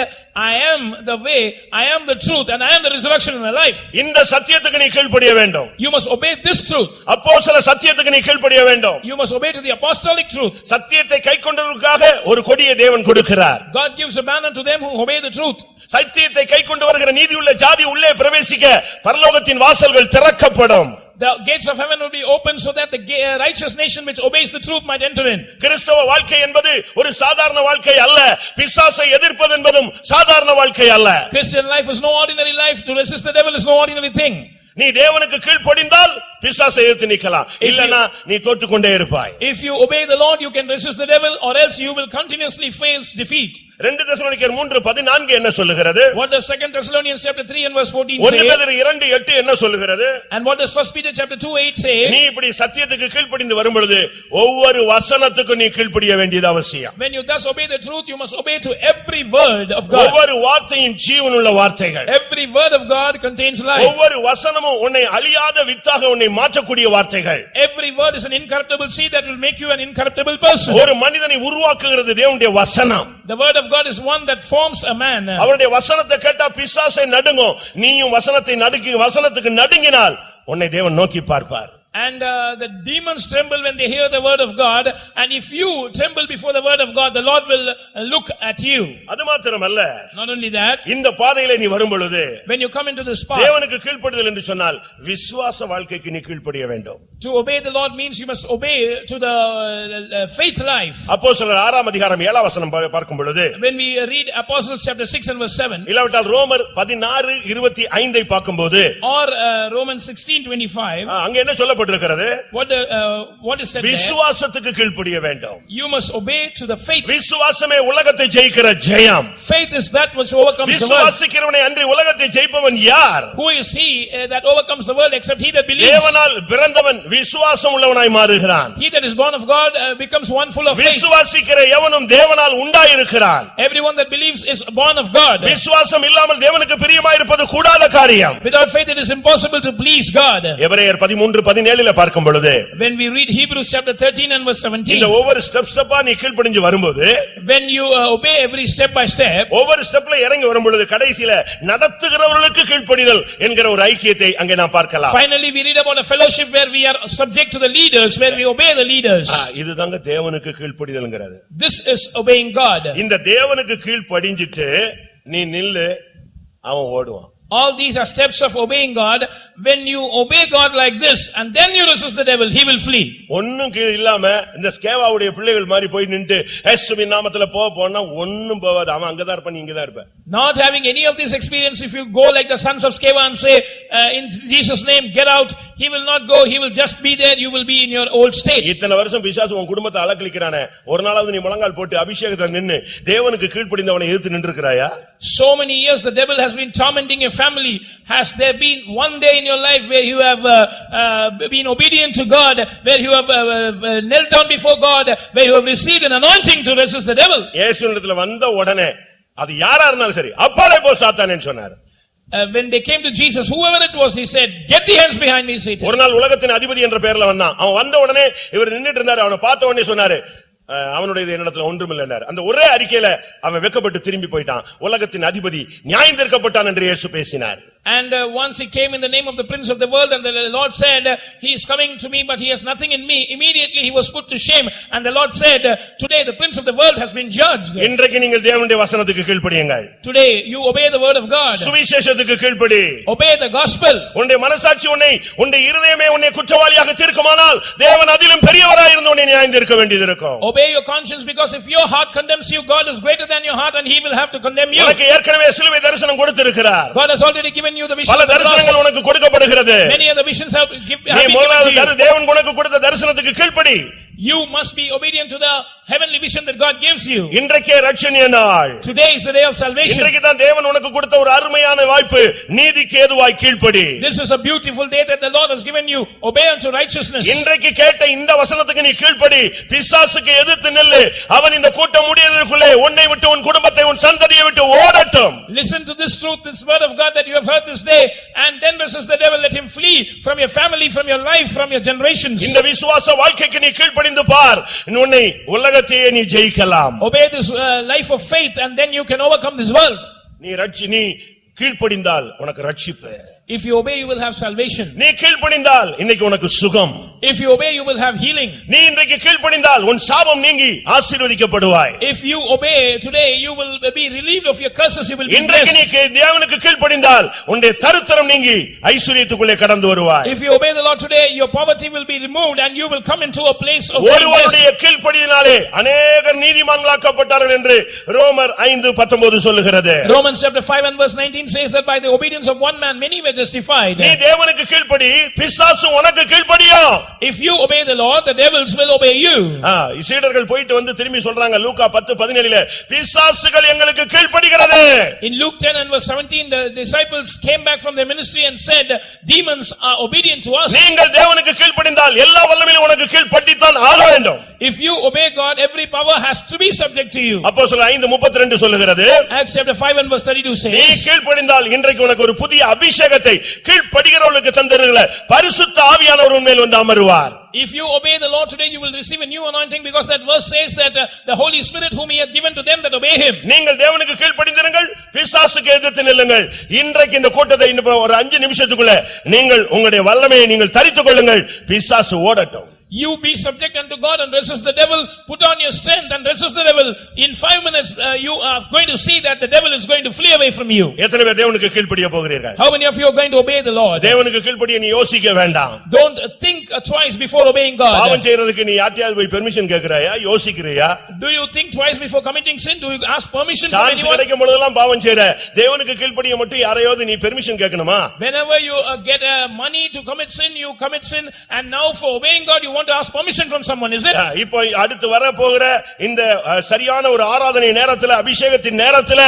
I am the way, I am the truth, and I am the resurrection and the life. இந்த சத்தியத்துக்கு நீ கீழ்ப்படிய வேண்டும். You must obey this truth. அப்போஸ்தல சத்தியத்துக்கு நீ கீழ்ப்படிய வேண்டும். You must obey to the apostolic truth. சத்தியத்தை கைக்கொண்டவர்களுக்காக ஒரு கொடியை தேவன் கொடுக்கிறார். God gives a banner to them who obey the truth. சத்தியத்தை கைக்கொண்டு வருகிற நீதியுள்ள ஜாதி உள்ளே பிரவேசிக்க பரலோகத்தின் வாசல்கள் திறக்கப்படும். The gates of heaven will be open so that the righteous nation which obeys the truth might enter in. கிறிஸ்தவ வாழ்க்கை என்பது ஒரு சாதாரண வாழ்க்கை அல்ல. பிசாசை எதிர்ப்பது என்பதும் சாதாரண வாழ்க்கை அல்ல. Christian life is no ordinary life. To resist the devil is no ordinary thing. நீ தேவனுக்கு கீழ்ப்படிந்தால் பிசாசை எதிர்த்து நிக்கலாம், இல்லனா நீ தோற்றுக்கொண்டே இருப்பாய். If you obey the Lord, you can resist the devil, or else you will continuously face defeat. 2 தெசலோனிக்கேயர் 3:14 என்ன சொல்லுகிறது? What does 2 Thessalonians chapter 3 and verse 14 1 say? பேதுரு 2:8 என்ன சொல்லுகிறது? And what does 1 Peter chapter 2:8 say? நீ இப்படி சத்தியத்துக்கு கீழ்ப்படிந்து வரும் பொழுது ஒவ்வொரு வசனத்துக்கும் நீ கீழ்ப்படிய வேண்டியது அவசியம். When you thus obey the truth, you must obey to every word of God. ஒவ்வொரு வார்த்தையும் ஜீவனுள்ள வார்த்தைகள். Every word of God contains life. ஒவ்வொரு வசனமும் உன்னை அழியாத வித்தாக உன்னை மாற்றக்கூடிய வார்த்தைகள். Every word is an incorruptible seed that will make you an incorruptible person. ஒரு மனிதனை உருவாக்குகிறது தேவனுடைய வசனம். The word of God is one that forms a man. அவருடைய வசனத்தை கேட்டா பிசாசை நடுங்கும். நீயும் வசனத்துக்கு நடுங்கினால் உன்னை தேவன் நோக்கி பார்ப்பார். And the demons tremble when they hear the word of God, and if you tremble before the word of God, the Lord will look at you. அது மாத்திரமல்ல, Not only that, இந்த பாதையிலே நீ வரும் பொழுது when you come into this path, தேவனுக்கு கீழ்ப்படிதல் என்று சொன்னால் விசுவாச வாழ்க்கைக்கு நீ கீழ்ப்படிய வேண்டும். to obey the Lord means you must obey to the faith life. அப்போஸ்தலர் 6:7 பார்க்கும் பொழுது, When we read Apostles chapter 6 and verse 7, இல்லாவிட்டால் ரோமர் 16:25 பார்க்கும்போது, or Romans 16:25, அங்க என்ன சொல்லப்பட்டிருக்கிறது? what is said there? விசுவாசத்துக்கு கீழ்ப்படிய வேண்டும். You must obey to the faith. விசுவாசமே உலகத்தை ஜெயிக்கிற ஜெயம். Faith is that which overcomes the world. விசுவாசிக்கிறவனை அன்றி உலகத்தை ஜெயிப்பவன் யார்? Who is he that overcomes the world except he that believes? தேவனால் பிறந்தவன் விசுவாசம் உள்ளவனாய் மாறுகிறான். He that is born of God becomes one full of faith. விசுவாசிக்கிற எவனும் தேவனால் உண்டாயிருக்கிறான். Everyone that believes is born of God. விசுவாசம் இல்லாமல் தேவனுக்கு பிரியமாயிருப்பது கூடாத காரியம். Without faith it is impossible to please God. எபிரேயர் 13:17 பார்க்கும் பொழுது, When we read Hebrews chapter 13 and verse 17, இந்த ஒவ்வொரு ஸ்டெப்பா நீ கீழ்ப்படிஞ்சு வரும்போது, when you obey every step by step, ஒவ்வொரு ஸ்டெப்ல இறங்கி வரும் பொழுது கடைசில நடத்துகிறவர்களுக்கு கீழ்ப்படிதல் என்கிற ஒரு ஐக்கியத்தை அங்கே நாம் பார்க்கலாம். finally we read about a fellowship where we are subject to the leaders, where we obey the leaders. இதுதாங்க தேவனுக்கு கீழ்ப்படிதல்ங்கிறது. This is obeying God. இந்த தேவனுக்கு கீழ்ப்படிஞ்சிட்டு நீ நில்லு, அவன் ஓடுவான். All these are steps of obeying God. When you obey God like this and then you resist the devil, he will flee. ஒண்ணும் கீழ இல்லாம இந்த ஸ்கேவாவுடைய பிள்ளைகள் மாதிரி போய் நின்று இயேசுவின் நாமத்திலே போனா ஒண்ணும் போவாது. அவன் அங்கதான் இருப்பான், நீ இங்கதான் இருப்ப. Not having any of this experience, if you go like the sons of Sceva and say, in Jesus' name, get out, he will not go, he will just be there, you will be in your old state. இத்தனை வருஷம் பிசாசு உன் குடும்பத்தை அலக்கழிக்கிறானே, ஒரு நாளாவது நீ முழங்கால் போட்டு அபிஷேகத்துல நின்னு தேவனுக்கு கீழ்ப்படிந்தவனை எதிர்த்து நின்றுக்கிறாயா? So many years the devil has been tormenting your family. Has there been one day in your life where you have been obedient to God, where you have knelt down before God, where you have received an anointing to resist the devil? இயேசுவினிடத்துல வந்த உடனே அது யாரா இருந்தாலும் சரி, அப்பாலே போ சாத்தானேன்னு சொன்னார். when they came to Jesus, whoever it was, he said, "Get the hands behind me, Satan." ஒரு நாள் உலகத்தின் அதிபதி என்ற பெயர்ல வந்தான். அவன் வந்த உடனே இவர் நின்னுட்டு இருந்தாரு. அவனை பார்த்த உடனே சொன்னாரு, அவனுடைய என்னிடத்துல ஒன்றுமில்லைன்னாரு. அந்த ஒரே அறிக்கையில அவன் வெட்கப்பட்டு திரும்பி போயிட்டான். உலகத்தின் அதிபதி நியாயம் தீர்க்கப்பட்டான் என்று இயேசு பேசினார். And once he came in the name of the prince of the world, and the Lord said, "He is coming to me, but he has nothing in me." Immediately he was put to shame, and the Lord said, "Today the prince of the world has been judged." இன்றைக்கு நீங்கள் தேவனுடைய வசனத்துக்கு கீழ்ப்படியுங்கள். Today you obey the word of God. சுவிசேஷத்துக்கு கீழ்ப்படி. Obey the gospel. உன்னுடைய மனசாட்சி உன்னுடைய இருதயமே உன்னை குற்றவாளியாக தீர்க்குமானால் தேவன் அதிலும் பெரியவராய் இருந்து உன்னை நியாயம் தீர்க்க வேண்டியது இருக்கும். Obey your conscience, because if your heart condemns you, God is greater than your heart, and he will have to condemn you. உனக்கு ஏற்கனவே சிலுவை தரிசனம் கொடுத்திருக்கிறார். God has already given you the vision. பல தரிசனங்கள் உனக்கு கொடுக்கப்படுகிறது. Many of the visions have been given நீ to முதலாவது தேவன் உனக்கு கொடுத்த தரிசனத்துக்கு கீழ்ப்படி. You must be obedient to the heavenly vision that God gives you. இன்றைக்கே ரட்சணிய நாள். Today is the day of salvation. இன்றைக்கு தான் தேவன் உனக்கு கொடுத்த ஒரு அருமையான வாய்ப்பு. நீதிக்கு ஏதுவாய் கீழ்ப்படி. This is a beautiful day that the Lord has given you. Obey unto righteousness. இன்றைக்கு கேட்ட இந்த வசனத்துக்கு நீ கீழ்ப்படி. பிசாசுக்கு எதிர்த்து நில்லு. அவன் இந்த கூட்டம் முடியறதுக்குள்ளே உன்னை விட்டு உன் குடும்பத்தை உன் சந்ததியை விட்டு ஓடட்டும். Listen to this truth, this word of God that you have heard this day, and then resist the devil. Let him flee from your family, from your life, from your generations. இந்த விசுவாச வாழ்க்கைக்கு நீ கீழ்ப்படிந்து பார். உன்னை உலகத்தையே நீ ஜெயிக்கலாம். Obey this life of faith, and then you can overcome this world. நீ கீழ்ப்படிந்தால் உனக்கு ரட்சிப்பு. If you obey, you will have salvation. நீ கீழ்ப்படிந்தால் இன்னைக்கு உனக்கு சுகம். If you obey, you will have healing. நீ இன்றைக்கு கீழ்ப்படிந்தால் உன் சாபம் நீங்கி ஆசீர்வதிக்கப்படுவாய். If you obey today, you will be relieved of your curses. You will be blessed. இன்றைக்கு நீ தேவனுக்கு கீழ்ப்படிந்தால் உன்னுடைய தரித்திரம் நீங்கி ஐஸ்வரியத்துக்குள்ளே கடந்து வருவாய். If you obey the Lord today, your poverty will be removed, and you will come into a place of ஒருவருடைய கீழ்ப்படியினாலே அநேகர் நீதிமான்களாக்கப்பட்டார்கள் என்று ரோமர் 5:19 சொல்லுகிறது. Romans chapter 5 and verse 19 says that by the obedience of one man many were justified. நீ தேவனுக்கு கீழ்ப்படி, பிசாசு உனக்கு கீழ்ப்படியும். If you obey the Lord, the devils will obey you. சீடர்கள் போயிட்டு வந்து திரும்பி சொல்றாங்க லூக்கா 10:17 பிசாசுகள் எங்களுக்கு கீழ்ப்படிகிறது. In Luke 10 and verse 17, the disciples came back from their ministry and said, "Demons are obedient to us." நீங்கள் தேவனுக்கு கீழ்ப்படிந்தால் எல்லா வல்லமையும் உனக்கு கீழ்ப்படித்தான் ஆக வேண்டும். If you obey God, every power has to be subject to you. அப்போஸ்தலர் 5:32 சொல்லுகிறது. Acts chapter 5 and verse 32 says, நீ கீழ்ப்படிந்தால் இன்றைக்கு உனக்கு ஒரு புதிய அபிஷேகத்தை கீழ்ப்படிகிறவர்களுக்கு தந்திருக்கிற பரிசுத்த ஆவியானவர் உன் மேல் வந்து அமருவார். If you obey the Lord today, you will receive a new anointing, because that verse says that the Holy Spirit whom he has given to them that obey him. நீங்கள் தேவனுக்கு கீழ்ப்படிந்திருங்கள், பிசாசுக்கு எதிர்த்து நில்லுங்கள். இன்றைக்கு இந்த கூட்டத்தை இன்னும் ஒரு 5 நிமிஷத்துக்குள்ள நீங்கள் உங்களுடைய வல்லமையை நீங்கள் தரித்துக் கொள்ளுங்கள். பிசாசு ஓடட்டும். You be subject unto God and resist the devil. Put on your strength and resist the devil. In 5 minutes, you are going to see that the devil is going to flee away from you. எத்தனை பேர் தேவனுக்கு கீழ்ப்படிய போகிறீர்கள்? How many of you are going to obey the Lord? தேவனுக்கு கீழ்ப்படிய நீ யோசிக்க வேண்டாம். Don't think twice before obeying God. பாவம் செய்யறதுக்கு நீ யார்ட்டையாவது போய் permission கேக்குறாயா? யோசிக்கிறியா? Do you think twice before committing sin? Do you ask permission from chance anyone? கிடைக்கும் பொழுதெல்லாம் பாவம் செய்யற. தேவனுக்கு கீழ்ப்படிய மட்டும் யாரையாவது நீ பெர்மிஷன் கேட்கணுமா? Whenever you get money to commit sin, you commit sin, and now for obeying God you want to ask permission from someone, is it? இப்போ அடுத்து வர போகிற இந்த சரியான ஒரு ஆராதனை நேரத்துல, அபிஷேகத்தின் நேரத்துல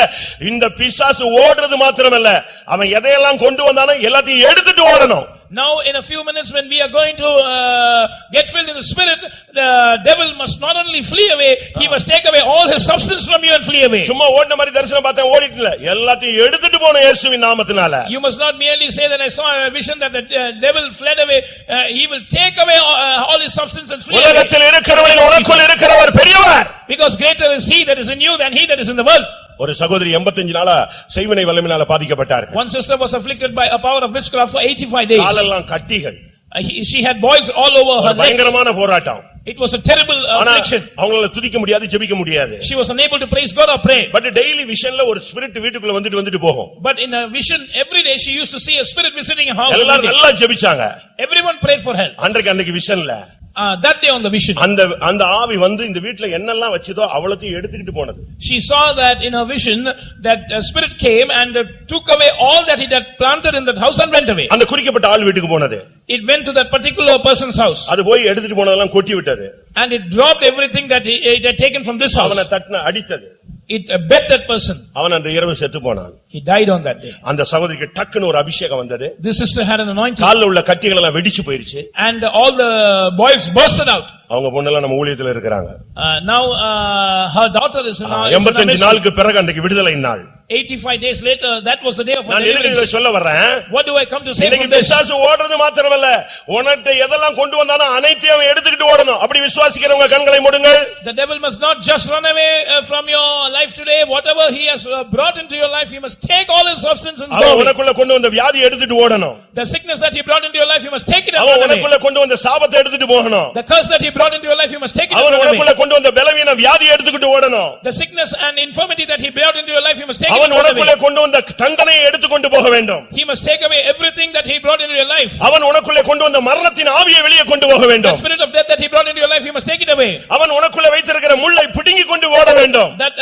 இந்த பிசாசு ஓடுறது மாத்திரமல்ல, அவன் எதையெல்லாம் கொண்டு வந்தானோ எல்லாத்தையும் எடுத்துட்டு ஓடணும். Now in a few minutes when we are going to get filled in the Spirit, the devil must not only flee away, he must take away all his substance from you and flee away. சும்மா ஓடின மாதிரி தரிசனம் பார்த்தேன் ஓடிட்டல, எல்லாத்தையும் எடுத்துட்டு போன இயேசுவின் நாமத்தினால. You must not merely say that I saw a vision that the devil fled away. He will take away all his substance and flee away. உலகத்தில் இருக்கிறவரில் உனக்குள் இருக்கிறவர் பெரியவர். Because greater is he that is in you than he that is in the world. ஒரு சகோதரி 85 நாளா செய்வினை வல்லமையினால பாதிக்கப்பட்டார். One sister was afflicted by a power of witchcraft for 85 days. காலெல்லாம் கட்டிகள். She had boils all over her legs. பயங்கரமான போராட்டம். It was a terrible affliction. அவங்களால துதிக்க முடியாது, ஜெபிக்க முடியாது. She was unable to praise God or pray. But daily visionல ஒரு ஸ்பிரிட் வீட்டுக்குள்ள வந்துட்டு போகும். But in a vision every day she used to see a spirit visiting her house. எல்லாரும் நல்லா ஜெபிச்சாங்க. Everyone prayed for help. அன்றைக்கு விஷன்ல that day on the vision, அந்த ஆவி வந்து இந்த வீட்ல என்னெல்லாம் வச்சதோ அவளத்தையும் எடுத்துக்கிட்டு போனது. She saw that in her vision that a spirit came and took away all that it had planted in that house and went away. அந்த குறிக்கப்பட்ட ஆள் வீட்டுக்கு போனது. It went to that particular person's house. அது போய் எடுத்துட்டு போனதெல்லாம் கொட்டி விட்டது. And it dropped everything that it had taken from this house. அவனை தட்டின அடிச்சது. It bet that person. அவன் அன்று இரவு செத்து போனான். He died on that day. அந்த சகோதரிக்கு டக்குன்னு ஒரு அபிஷேகம் வந்தது. This sister had an anointing. கால்ல உள்ள கட்டிகள் எல்லாம் வெடிச்சு போயிருச்சு. And all the boils bursted out. அவங்க பொண்ணெல்லாம் நம்ம ஊழியத்துல இருக்கிறாங்க. Now her daughter is in our 85 நாளுக்கு பிறகு அன்றைக்கு விடுதலை நாள். 85 days later, that was the day of her நான் எதுக்கு இத deliverance. சொல்ல வர்றேன்? What do I come to say இன்னைக்கு from this? பிசாசு ஓடுறது மாத்திரமல்ல, உனக்கு எதெல்லாம் கொண்டு வந்தானோ அனைத்தையும் அவன் எடுத்துக்கிட்டு ஓடணும். அப்படி விசுவாசிக்கிறவங்க கண்களை மூடுங்கள். The devil must not just run away from your life today. Whatever he has brought into your life, he must take all his substance and go அவன் away. உனக்குள்ள கொண்டு வந்த வியாதியை எடுத்துட்டு ஓடணும். The sickness that he brought into your life, you must take it and அவன் run away. உனக்குள்ள கொண்டு வந்த சாபத்தை எடுத்துட்டு போகணும். The curse that he brought into your life, you must take it and அவன் run away. உனக்குள்ள கொண்டு வந்த பலவீன வியாதியை எடுத்துக்கிட்டு ஓடணும். The sickness and infirmity that he brought into your life, you must take it அவன் and run உனக்குள்ள away. கொண்டு வந்த தண்டனையை எடுத்துக்கொண்டு போக வேண்டும். He must take away everything that he brought into your life. அவன் உனக்குள்ள கொண்டு வந்த மரணத்தின் ஆவியை வெளியே கொண்டு போக The வேண்டும். spirit of death that he brought into your life, you must take it away. அவன் உனக்குள்ள வைத்திருக்கிற முள்ளை பிடுங்கி கொண்டு ஓட வேண்டும். That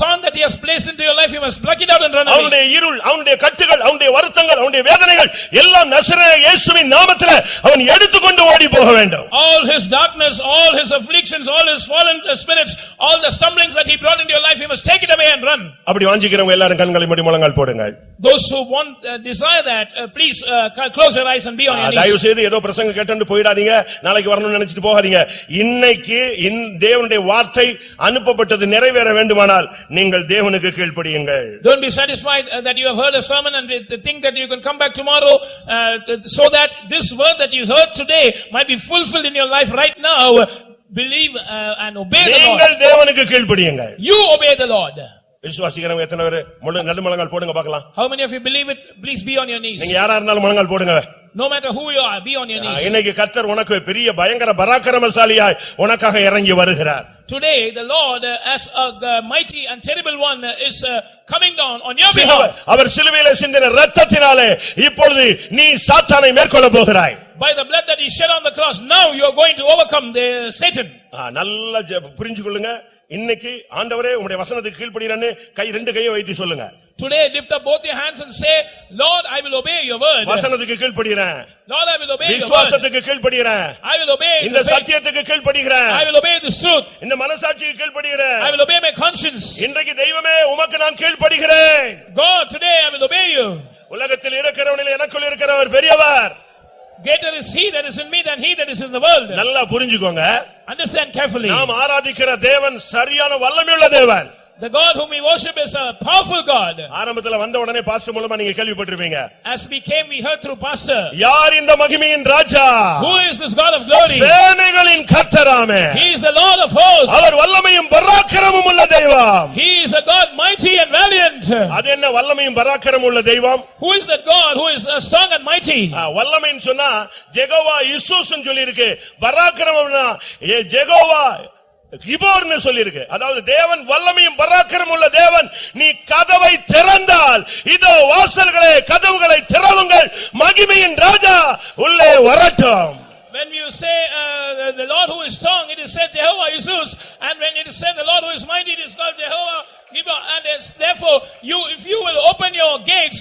thorn that he has placed into your life, you must pluck it out and run away. அவனுடைய இருள், அவனுடைய கட்டுகள், அவனுடைய வருத்தங்கள், அவனுடைய வேதனைகள் எல்லாம் நசரேய இயேசுவின் நாமத்திலே அவன் எடுத்துக்கொண்டு ஓடி போக வேண்டும். All his darkness, all his afflictions, all his fallen spirits, all the stumblings that he brought into your life, he must take it away and run. அப்படி வாஞ்சிக்கிறவங்க எல்லாரும் கண்களை மூடி முழங்கால் போடுங்க. Those who want, desire that, please close your eyes and be on your தயவு knees. செய்து ஏதோ பிரசங்கம் கேட்டு போயிடாதீங்க, நாளைக்கு வரணும்னு நினைச்சிட்டு போகாதீங்க. இன்னைக்கு தேவனுடைய வார்த்தை அனுப்பப்பட்டது நிறைவேற வேண்டுமானால் நீங்கள் தேவனுக்கு கீழ்ப்படியுங்கள். Don't be satisfied that you have heard a sermon and think that you can come back tomorrow, so that this word that you heard today might be fulfilled in your life right now. Believe and obey the Lord. நீங்கள் தேவனுக்கு கீழ்ப்படியுங்கள். You obey the Lord. விசுவாசிக்கிறவங்க எத்தனை பேர் நடு முழங்கால் போடுங்க பார்க்கலாம். How many of you believe it? Please be on your knees. நீங்க யாரா இருந்தாலும் முழங்கால் போடுங்க. No matter who you are, be on your knees. இன்னைக்கு கர்த்தர் உனக்கு பெரிய பயங்கர பராக்கிரமசாலியாய் உனக்காக இறங்கி வருகிறார். Today the Lord, as a mighty and terrible one, is coming down on your behalf. அவர் சிலுவையிலே சிந்தின இரத்தத்தினாலே இப்பொழுது நீ சாத்தானை மேற்கொள்ள போகிறாய். By the blood that he shed on the cross, now you are going to overcome the Satan. நல்லா புரிஞ்சுக்கொள்ளுங்க. இன்னைக்கு ஆண்டவரே உம்முடைய வசனத்துக்கு கீழ்ப்படிறேன்னு ரெண்டு கையை வைத்து சொல்லுங்க. Today lift up both your hands and say, Lord, I will obey your word. வசனத்துக்கு கீழ்ப்படிறேன். Lord, I will obey your word. விசுவாசத்துக்கு கீழ்ப்படிறேன். I will obey இந்த the faith. சத்தியத்துக்கு கீழ்ப்படிறேன். I will obey this truth. இந்த மனசாட்சிக்கு கீழ்ப்படிறேன். I will obey my conscience. இன்றைக்கு தெய்வமே உமக்கு நான் கீழ்ப்படிகிறேன். God, today I will obey you. உலகத்தில் இருக்கிறவனில் எனக்குள் இருக்கிறவர் பெரியவர். Greater is he that is in me than he that is in the world. நல்லா புரிஞ்சுக்கோங்க. Understand carefully. நாம் ஆராதிக்கிற தேவன் சரியான வல்லமையுள்ள தேவன். The God whom we worship is a powerful God. ஆரம்பத்துல வந்த உடனே பாஸ்டர் மூலமா நீங்க கேள்விப்பட்டிருப்பீங்க. As we came, we heard through pastor. யார் இந்த மகிமையின் ராஜா? Who is this God of glory? சேனைகளின் கர்த்தராமே. He is the Lord of hosts. அவர் வல்லமையும் பராக்கிரமும் உள்ள தெய்வம். He is a God mighty and valiant. அது என்ன வல்லமையும் பராக்கிரமும் உள்ள தெய்வம்? Who is that God who is strong and mighty? வல்லமைன்னு சொன்னா ஜெகோவா இயேசுன்னு சொல்லி இருக்கு. பராக்கிரமம்னா ஜெகோவா கிபோர்னு சொல்லி இருக்கு. அதாவது தேவன் வல்லமையும் பராக்கிரமும் உள்ள தேவன். நீ கதவை திறந்தால் இதோ வாசல்களே கதவுகளை திறவுங்கள், மகிமையின் ராஜா உள்ளே வரட்டும். When you say the Lord who is strong, it is said Jehovah Jesus, and when it is said the Lord who is mighty, it is called Jehovah. And therefore, if you will open your gates,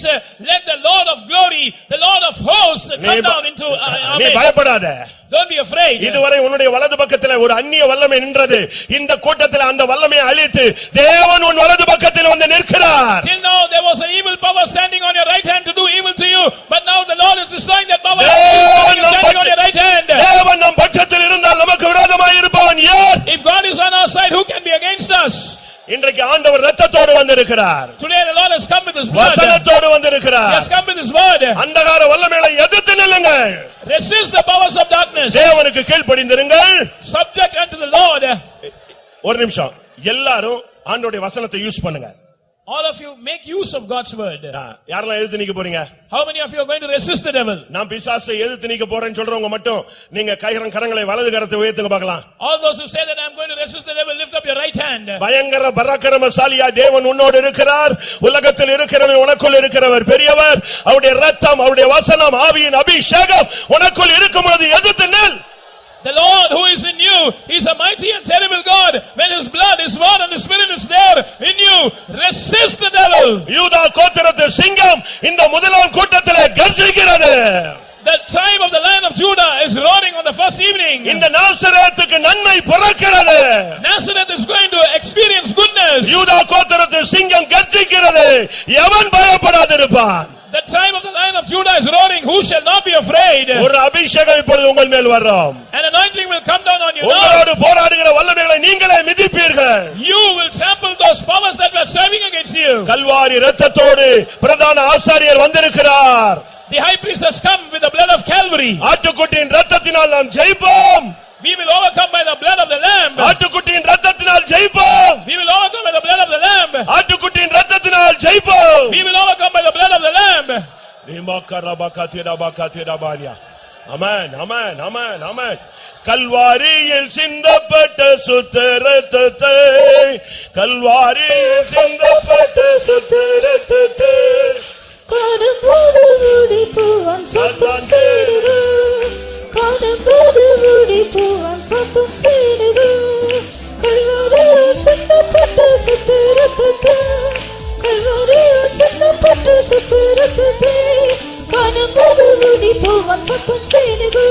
let the Lord of glory, the Lord of hosts, come down into our நீ midst. பயப்படாத. Don't be afraid. இதுவரை உன்னுடைய வலது பக்கத்தில் ஒரு அந்நிய வல்லமை நின்றது. இந்த கூட்டத்தில் அந்த வல்லமையை அழித்து தேவன் உன் வலது பக்கத்தில் வந்து நிற்கிறார். Till now there was an evil power standing on your right hand to do evil to you, but now the Lord is destroying that power. Standing on your right hand. தேவன் நம் பட்சத்தில் இருந்தால் நமக்கு விரோதமாய் இருப்பவன் யார்? If God is on our side, who can be against us? இன்றைக்கு ஆண்டவர் இரத்தத்தோடு வந்திருக்கிறார். Today the Lord has come with his blood. வசனத்தோடு வந்திருக்கிறார். He has come with his word. அந்தகார வல்லமைகளை எதிர்த்து நில்லுங்கள். Resist the powers of darkness. தேவனுக்கு கீழ்ப்படிந்திருங்கள். Subject unto the Lord. ஒரு நிமிஷம், எல்லாரும் ஆண்டவருடைய வசனத்தை யூஸ் பண்ணுங்க. All of you make use of God's word. யாரெல்லாம் எதிர்த்து நிக்க போறீங்க? How many of you are going to resist the devil? நான் பிசாசை எதிர்த்து நிக்க போறேன்னு சொல்றவங்க மட்டும் நீங்க கரங்களை வலது கரத்தை உயர்த்துங்க பார்க்கலாம். All those who say that I am going to resist the devil, lift up your right hand. பயங்கர பராக்கிரமசாலியா தேவன் உன்னோடு இருக்கிறார். உலகத்தில் இருக்கிறவர் உனக்குள் இருக்கிறவர் பெரியவர். அவருடைய இரத்தம், அவருடைய வசனம், ஆவியின் அபிஷேகம் உனக்குள் இருக்கும்போது எதிர்த்து நில். The Lord who is in you, He is a mighty and terrible God. When His blood, His word and His Spirit is there in you, resist the devil. யூதா கோத்திரத்து சிங்கம் இந்த முதலாம் கூட்டத்திலே கர்ஜிக்கிறது. The tribe of the Lion of Judah is roaring on the first evening. இந்த நாசரேத்துக்கு நன்மை பிறக்கிறது. Nazareth is going to experience goodness. யூதா கோத்திரத்து சிங்கம் கர்ஜிக்கிறது. எவன் பயப்படாதிருப்பான்? The tribe of the Lion of Judah is roaring, who shall not be afraid? ஒரு அபிஷேகம் இப்பொழுது உங்கள் மேல் வரும். An anointing will come down on you now. உங்களோடு போராடுகிற வல்லமைகளை நீங்களே மிதிப்பீர்கள். You will trample those powers that were serving against you. Kalvari இரத்தத்தோடு பிரதான ஆசாரியர் வந்திருக்கிறார். The high priest has come with the blood of Calvary. ஆட்டுக்குட்டியின் இரத்தத்தினால் நாம் ஜெயிப்போம். We will overcome by the blood of the lamb. ஆட்டுக்குட்டியின் இரத்தத்தினால் ஜெயிப்போம். We will overcome by the blood of the lamb. ஆட்டுக்குட்டியின் இரத்தத்தினால் ஜெயிப்போம். We will overcome by the blood of the lamb. ஆமென் ஆமென் ஆமென் ஆமென். கல்வாரியில் சிந்தப்பட்ட சுத்த இரத்தத்தை, கல்வாரியில் சிந்தப்பட்ட சுத்த இரத்தத்தை காணும்போது வெடிப்புவான் சத்தம் செய்து, காணும்போது வெடிப்புவான் சத்தம் செய்து, கல்வாரியில் சிந்தப்பட்ட சுத்த இரத்தத்தை, கல்வாரியில் சிந்தப்பட்ட சுத்த இரத்தத்தை காணும்போது வெடிப்புவான் சத்தம் செய்து,